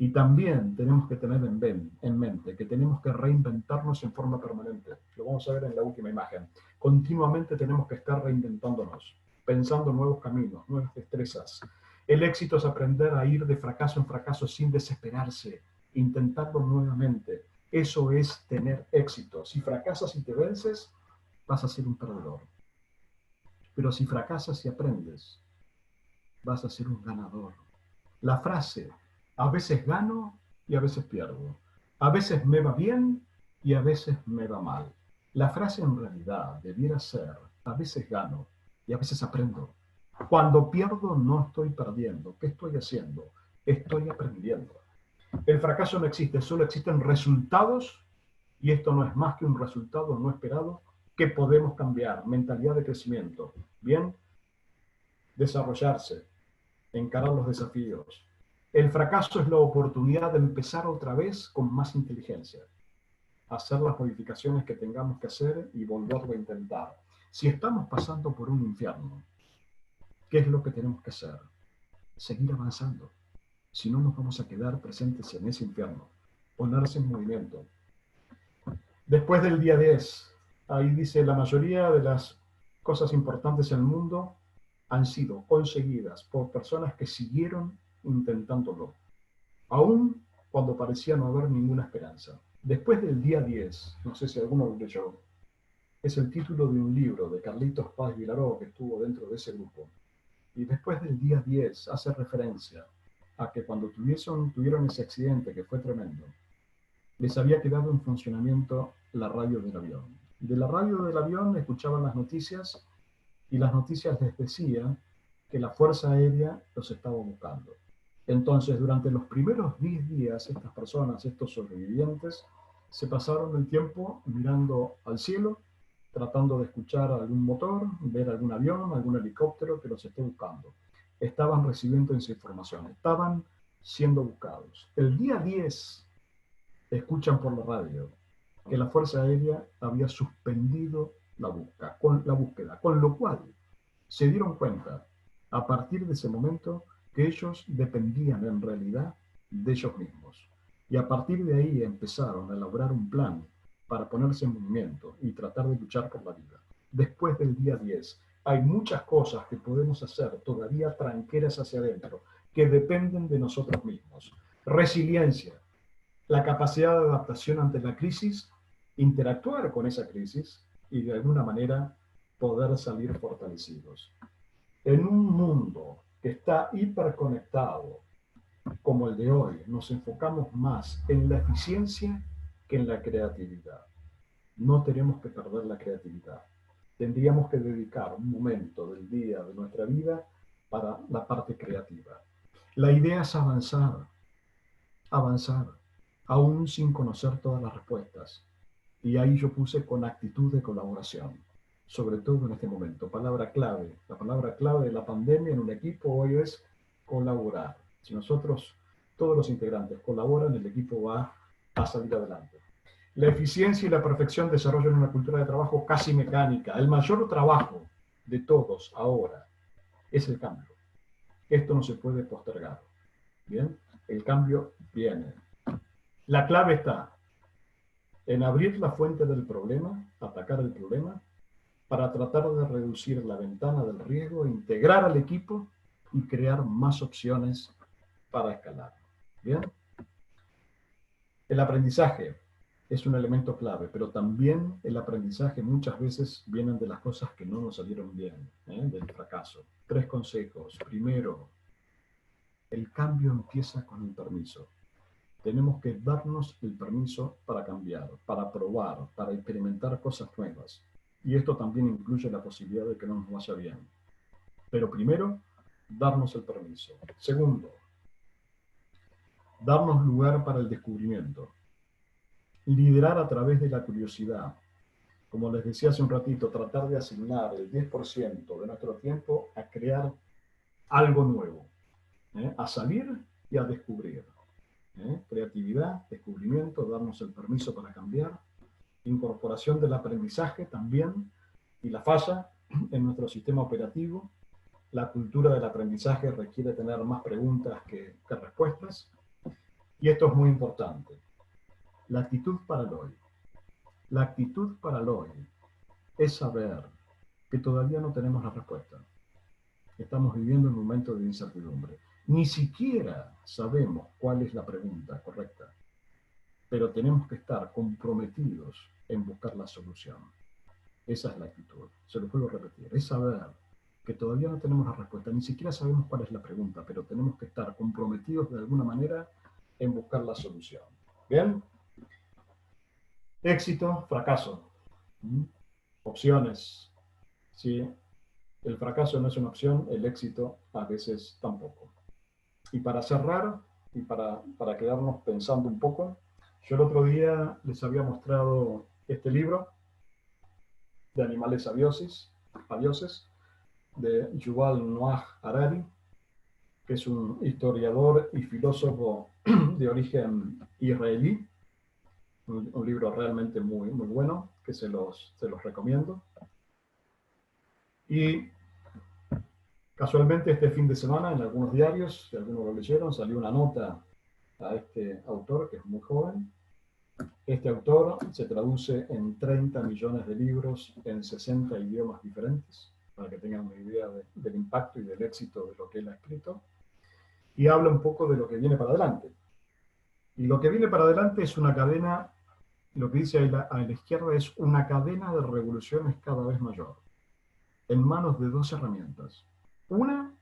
Speaker 2: Y también tenemos que tener en mente que tenemos que reinventarnos en forma permanente. Lo vamos a ver en la última imagen. Continuamente tenemos que estar reinventándonos, pensando nuevos caminos, nuevas destrezas. El éxito es aprender a ir de fracaso en fracaso sin desesperarse, intentando nuevamente. Eso es tener éxito. Si fracasas y te vences, vas a ser un perdedor. Pero si fracasas y aprendes, vas a ser un ganador. La frase, a veces gano y a veces pierdo. A veces me va bien y a veces me va mal. La frase en realidad debiera ser, a veces gano y a veces aprendo. Cuando pierdo no estoy perdiendo. ¿Qué estoy haciendo? Estoy aprendiendo. El fracaso no existe, solo existen resultados y esto no es más que un resultado no esperado que podemos cambiar. Mentalidad de crecimiento. Bien, desarrollarse, encarar los desafíos. El fracaso es la oportunidad de empezar otra vez con más inteligencia. Hacer las modificaciones que tengamos que hacer y volverlo a intentar. Si estamos pasando por un infierno, ¿qué es lo que tenemos que hacer? Seguir avanzando. Si no, nos vamos a quedar presentes en ese infierno. Ponerse en movimiento. Después del día 10, ahí dice, la mayoría de las cosas importantes en el mundo han sido conseguidas por personas que siguieron intentándolo, aún cuando parecía no haber ninguna esperanza. Después del día 10, no sé si alguno lo leyó, es el título de un libro de Carlitos Paz Vilaró, que estuvo dentro de ese grupo. Y después del día 10 hace referencia a que cuando tuvieron ese accidente, que fue tremendo, les había quedado en funcionamiento la radio del avión. De la radio del avión escuchaban las noticias y las noticias les decían que la Fuerza Aérea los estaba buscando. Entonces, durante los primeros 10 días, estas personas, estos sobrevivientes, se pasaron el tiempo mirando al cielo, tratando de escuchar algún motor, ver algún avión, algún helicóptero que los esté buscando. Estaban recibiendo esa información, estaban siendo buscados. El día 10, escuchan por la radio que la Fuerza Aérea había suspendido la búsqueda, con lo cual se dieron cuenta, a partir de ese momento, que ellos dependían en realidad de ellos mismos. Y a partir de ahí empezaron a elaborar un plan para ponerse en movimiento y tratar de luchar por la vida. Después del día 10, hay muchas cosas que podemos hacer todavía tranqueras hacia adentro, que dependen de nosotros mismos. Resiliencia, la capacidad de adaptación ante la crisis, interactuar con esa crisis y de alguna manera poder salir fortalecidos. En un mundo que está hiperconectado como el de hoy, nos enfocamos más en la eficiencia que en la creatividad. No tenemos que perder la creatividad. Tendríamos que dedicar un momento del día, de nuestra vida, para la parte creativa. La idea es avanzar, aún sin conocer todas las respuestas. Y ahí yo puse con actitud de colaboración, sobre todo en este momento. Palabra clave. La palabra clave de la pandemia en un equipo hoy es colaborar. Si nosotros, todos los integrantes, colaboran, el equipo va a salir adelante. La eficiencia y la perfección desarrollan una cultura de trabajo casi mecánica. El mayor trabajo de todos ahora es el cambio. Esto no se puede postergar. ¿Bien? El cambio viene. La clave está en abrir la fuente del problema, atacar el problema, para tratar de reducir la ventana del riesgo, integrar al equipo y crear más opciones para escalar. ¿Bien? El aprendizaje es un elemento clave, pero también el aprendizaje muchas veces vienen de las cosas que no nos salieron bien, del fracaso. 3 consejos. Primero, el cambio empieza con el permiso. Tenemos que darnos el permiso para cambiar, para probar, para experimentar cosas nuevas. Y esto también incluye la posibilidad de que no nos vaya bien. Pero primero, darnos el permiso. Segundo, darnos lugar para el descubrimiento. Liderar a través de la curiosidad. Como les decía hace un ratito, tratar de asignar el 10% de nuestro tiempo a crear algo nuevo, a salir y a descubrir. Creatividad, descubrimiento, darnos el permiso para cambiar, incorporación del aprendizaje también y la falla en nuestro sistema operativo. La cultura del aprendizaje requiere tener más preguntas que respuestas. Y esto es muy importante. La actitud para el hoy. La actitud para el hoy es saber que todavía no tenemos la respuesta. Estamos viviendo un momento de incertidumbre. Ni siquiera sabemos cuál es la pregunta correcta, pero tenemos que estar comprometidos en buscar la solución. Esa es la actitud. Se lo puedo repetir. Es saber que todavía no tenemos la respuesta. Ni siquiera sabemos cuál es la pregunta, pero tenemos que estar comprometidos de alguna manera en buscar la solución. ¿Bien? Éxito, fracaso. Opciones. ¿Sí? El fracaso no es una opción, el éxito a veces tampoco. Y para cerrar, y para quedarnos pensando un poco, yo el otro día les había mostrado este libro de Animales Avioses, de Yuval Noah Harari, que es un historiador y filósofo de origen israelí. Un libro realmente muy, muy bueno, que se los recomiendo. Y casualmente este fin de semana en algunos diarios, si algunos lo leyeron, salió una nota a este autor, que es muy joven. Este autor se traduce en 30 millones de libros en 60 idiomas diferentes, para que tengan una idea del impacto y del éxito de lo que él ha escrito. Y habla un poco de lo que viene para adelante. Y lo que viene para adelante es una cadena, lo que dice a la izquierda es una cadena de revoluciones cada vez mayor, en manos de 2 herramientas. Una,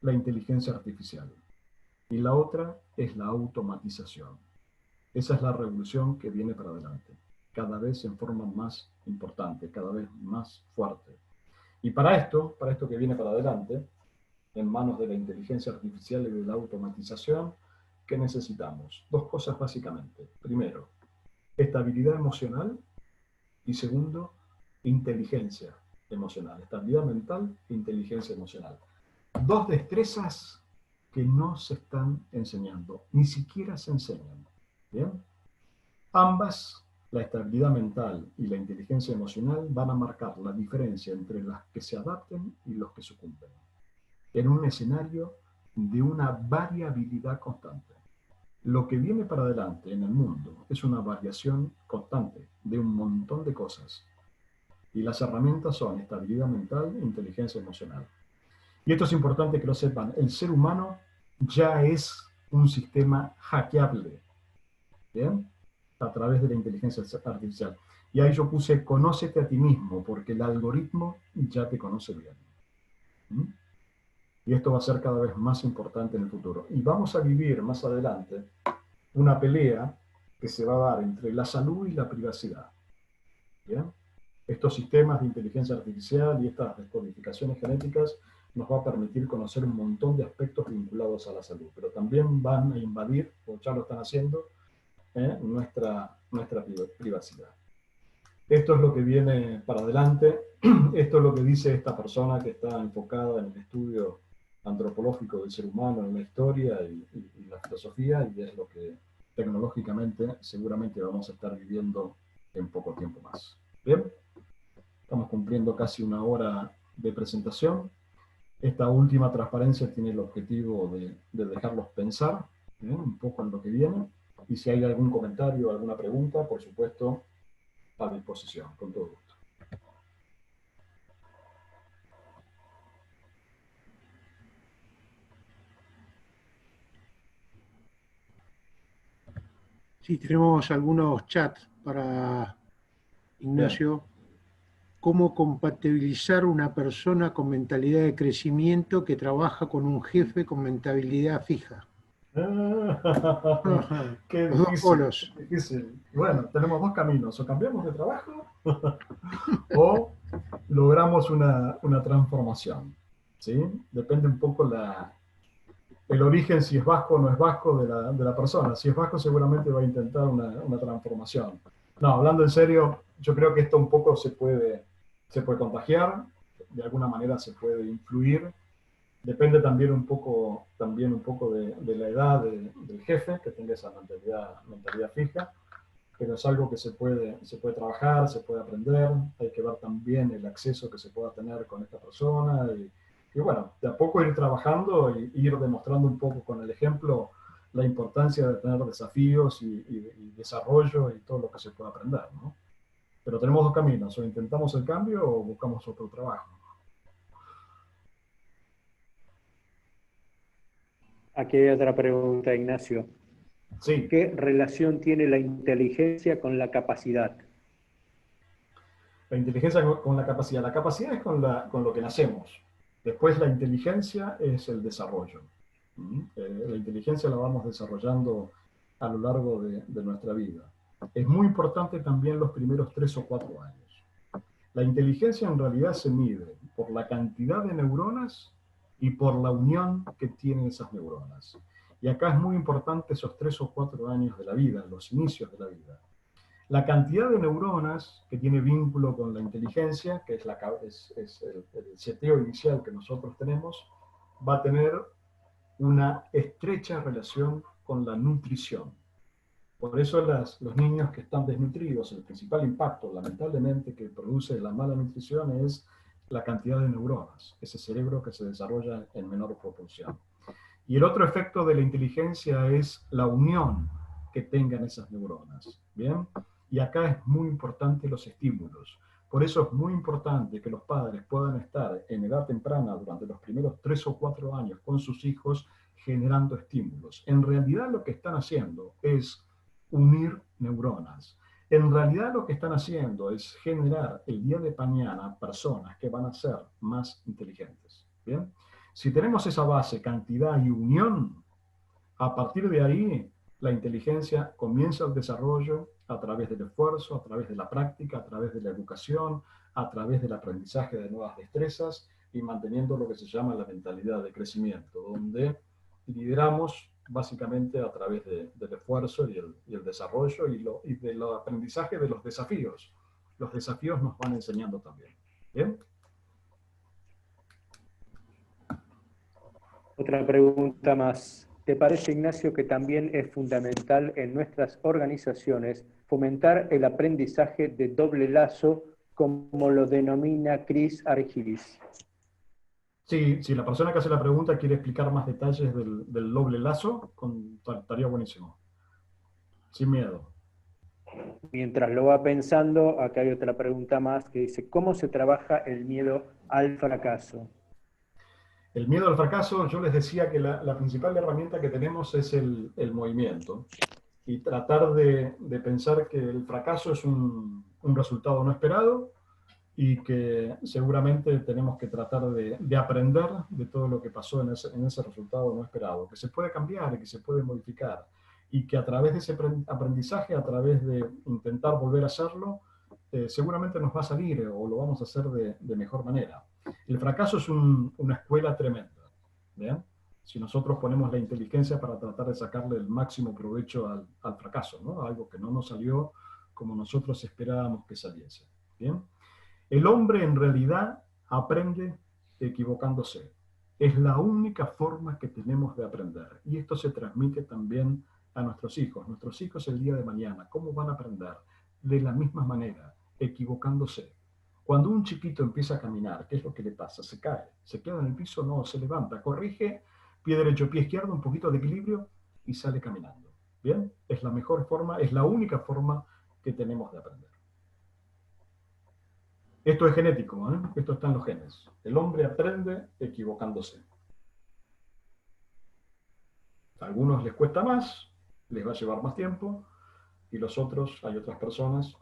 Speaker 2: la inteligencia artificial, y la otra es la automatización. Esa es la revolución que viene para adelante, cada vez en forma más importante, cada vez más fuerte. Y para esto que viene para adelante, en manos de la inteligencia artificial y de la automatización, ¿qué necesitamos? 2 cosas básicamente. Primero, estabilidad emocional y segundo, inteligencia emocional. Estabilidad mental e inteligencia emocional. 2 destrezas que no se están enseñando, ni siquiera se enseñan. ¿Bien? Ambas, la estabilidad mental y la inteligencia emocional, van a marcar la diferencia entre las que se adapten y los que sucumben, en un escenario de una variabilidad constante. Lo que viene para adelante en el mundo es una variación constante. de un montón de cosas. Y las herramientas son estabilidad mental e inteligencia emocional. Y esto es importante que lo sepan. El ser humano ya es un sistema hackeable, ¿bien? A través de la inteligencia artificial. Y ahí yo puse, conócete a ti mismo, porque el algoritmo ya te conoce bien. ¿Mm? Y esto va a ser cada vez más importante en el futuro. Y vamos a vivir más adelante una pelea que se va a dar entre la salud y la privacidad. ¿Bien? Estos sistemas de inteligencia artificial y estas descodificaciones genéticas nos va a permitir conocer un montón de aspectos vinculados a la salud, pero también van a invadir, o ya lo están haciendo, nuestra privacidad. Esto es lo que viene para adelante, esto es lo que dice esta persona que está enfocada en el estudio antropológico del ser humano, en la historia y la filosofía, y es lo que tecnológicamente seguramente vamos a estar viviendo en poco tiempo más. Bien, estamos cumpliendo casi una hora de presentación. Esta última transparencia tiene el objetivo de dejarlos pensar un poco en lo que viene, y si hay algún comentario o alguna pregunta, por supuesto, a disposición, con todo gusto.
Speaker 3: Sí, tenemos algunos chats para Ignacio. Bien. ¿Cómo compatibilizar una persona con mentalidad de crecimiento que trabaja con un jefe con mentalidad fija?
Speaker 2: Qué
Speaker 3: Los
Speaker 2: difícil,
Speaker 3: dos polos.
Speaker 2: Difícil. Bueno, tenemos dos caminos: o cambiamos de trabajo o logramos una transformación. ¿Sí? Depende un poco el origen, si es vasco o no es vasco de la persona. Si es vasco, seguramente va a intentar una transformación. No, hablando en serio, yo creo que esto un poco se puede contagiar, de alguna manera se puede influir. Depende también un poco de la edad del jefe, que tenga esa mentalidad fija, pero es algo que se puede trabajar, se puede aprender. Hay que ver también el acceso que se pueda tener con esta persona, y bueno, de a poco ir trabajando y ir demostrando un poco con el ejemplo la importancia de tener desafíos y desarrollo y todo lo que se pueda aprender, ¿no? Pero tenemos dos caminos: o intentamos el cambio o buscamos otro trabajo.
Speaker 1: Aquí hay otra pregunta, Ignacio.
Speaker 2: Sí.
Speaker 1: ¿Qué relación tiene la inteligencia con la capacidad?
Speaker 2: La inteligencia con la capacidad. La capacidad es con lo que nacemos. Después la inteligencia es el desarrollo. La inteligencia la vamos desarrollando a lo largo de nuestra vida. Es muy importante también los primeros 3 o 4 años. La inteligencia en realidad se mide por la cantidad de neuronas y por la unión que tienen esas neuronas. Y acá es muy importante esos 3 o 4 años de la vida, los inicios de la vida. La cantidad de neuronas que tiene vínculo con la inteligencia, que es el seteo inicial que nosotros tenemos, va a tener una estrecha relación con la nutrición. Por eso los niños que están desnutridos, el principal impacto, lamentablemente, que produce la mala nutrición es la cantidad de neuronas, ese cerebro que se desarrolla en menor proporción. Y el otro efecto de la inteligencia es la unión que tengan esas neuronas. ¿Bien? Y acá es muy importante los estímulos. Por eso es muy importante que los padres puedan estar en edad temprana durante los primeros 3 o 4 años con sus hijos generando estímulos. En realidad lo que están haciendo es unir neuronas. En realidad lo que están haciendo es generar el día de mañana personas que van a ser más inteligentes. ¿Bien? Si tenemos esa base, cantidad y unión, a partir de ahí la inteligencia comienza el desarrollo a través del esfuerzo, a través de la práctica, a través de la educación, a través del aprendizaje de nuevas destrezas y manteniendo lo que se llama la mentalidad de crecimiento, donde lideramos básicamente a través del esfuerzo y el desarrollo y del aprendizaje de los desafíos. Los desafíos nos van enseñando también. ¿Bien?
Speaker 1: Otra pregunta más. ¿Te parece, Ignacio, que también es fundamental en nuestras organizaciones fomentar el aprendizaje de doble lazo, como lo denomina Chris Argyris?
Speaker 2: Sí, si la persona que hace la pregunta quiere explicar más detalles del doble lazo, estaría buenísimo. Sin miedo.
Speaker 1: Mientras lo va pensando, acá hay otra pregunta más que dice, ¿cómo se trabaja el miedo al fracaso?
Speaker 2: El miedo al fracaso, yo les decía que la principal herramienta que tenemos es el movimiento. Y tratar de pensar que el fracaso es un resultado no esperado y que seguramente tenemos que tratar de aprender de todo lo que pasó en ese resultado no esperado, que se puede cambiar y que se puede modificar, y que a través de ese aprendizaje, a través de intentar volver a hacerlo, seguramente nos va a salir o lo vamos a hacer de mejor manera. El fracaso es una escuela tremenda, ¿bien? Si nosotros ponemos la inteligencia para tratar de sacarle el máximo provecho al fracaso, ¿no? Algo que no nos salió como nosotros esperábamos que saliese, ¿bien? El hombre en realidad aprende equivocándose. Es la única forma que tenemos de aprender. Y esto se transmite también a nuestros hijos. Nuestros hijos el día de mañana, ¿cómo van a aprender? De la misma manera, equivocándose. Cuando un chiquito empieza a caminar, ¿qué es lo que le pasa? Se cae, se queda en el piso, no, se levanta, corrige, pie derecho, pie izquierdo, un poquito de equilibrio y sale caminando. ¿Bien? Es la mejor forma, es la única forma que tenemos de aprender. Esto es genético, ¿eh? Esto está en los genes. El hombre aprende equivocándose. A algunos les cuesta más, les va a llevar más tiempo, y los otros, hay otras personas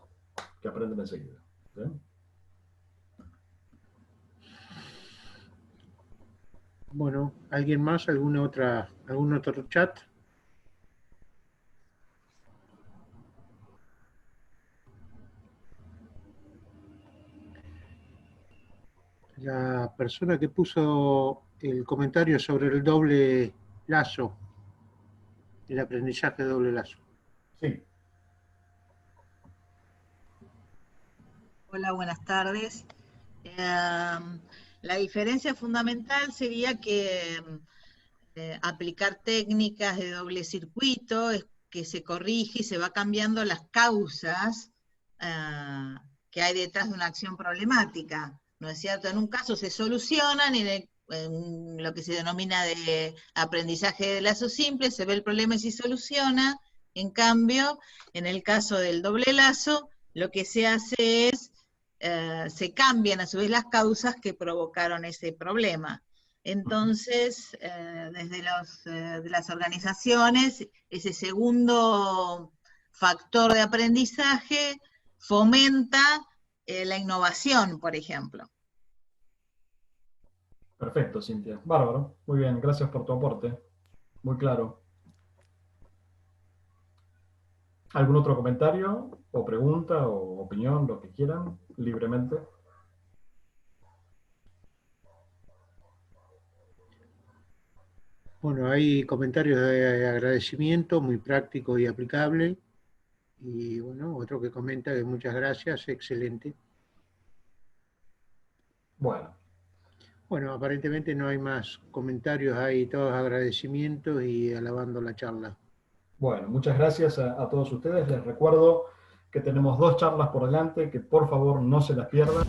Speaker 2: que aprenden enseguida. ¿Bien?
Speaker 3: Bueno, ¿alguien más? ¿Algún otro chat? La persona que puso el comentario sobre el doble lazo, el aprendizaje de doble lazo.
Speaker 2: Sí.
Speaker 4: Hola, buenas tardes. La diferencia fundamental sería que aplicar técnicas de doble circuito es que se corrige y se va cambiando las causas que hay detrás de una acción problemática, ¿no es cierto? En un caso se solucionan, en lo que se denomina de aprendizaje de lazo simple, se ve el problema y se soluciona. En cambio, en el caso del doble lazo, lo que se hace es, se cambian a su vez las causas que provocaron ese problema. Entonces, desde de las organizaciones, ese segundo factor de aprendizaje fomenta la innovación, por ejemplo.
Speaker 2: Perfecto, Cintia. Bárbaro. Muy bien, gracias por tu aporte. Muy claro. ¿Algún otro comentario o pregunta o opinión, lo que quieran, libremente?
Speaker 3: Bueno, hay comentarios de agradecimiento muy práctico y aplicable. Y bueno, otro que comenta que muchas gracias, excelente.
Speaker 2: Bueno.
Speaker 3: Bueno, aparentemente no hay más comentarios, hay todos agradecimientos y alabando la charla.
Speaker 2: Bueno, muchas gracias a todos ustedes. Les recuerdo que tenemos 2 charlas por delante, que por favor no se las pierdan.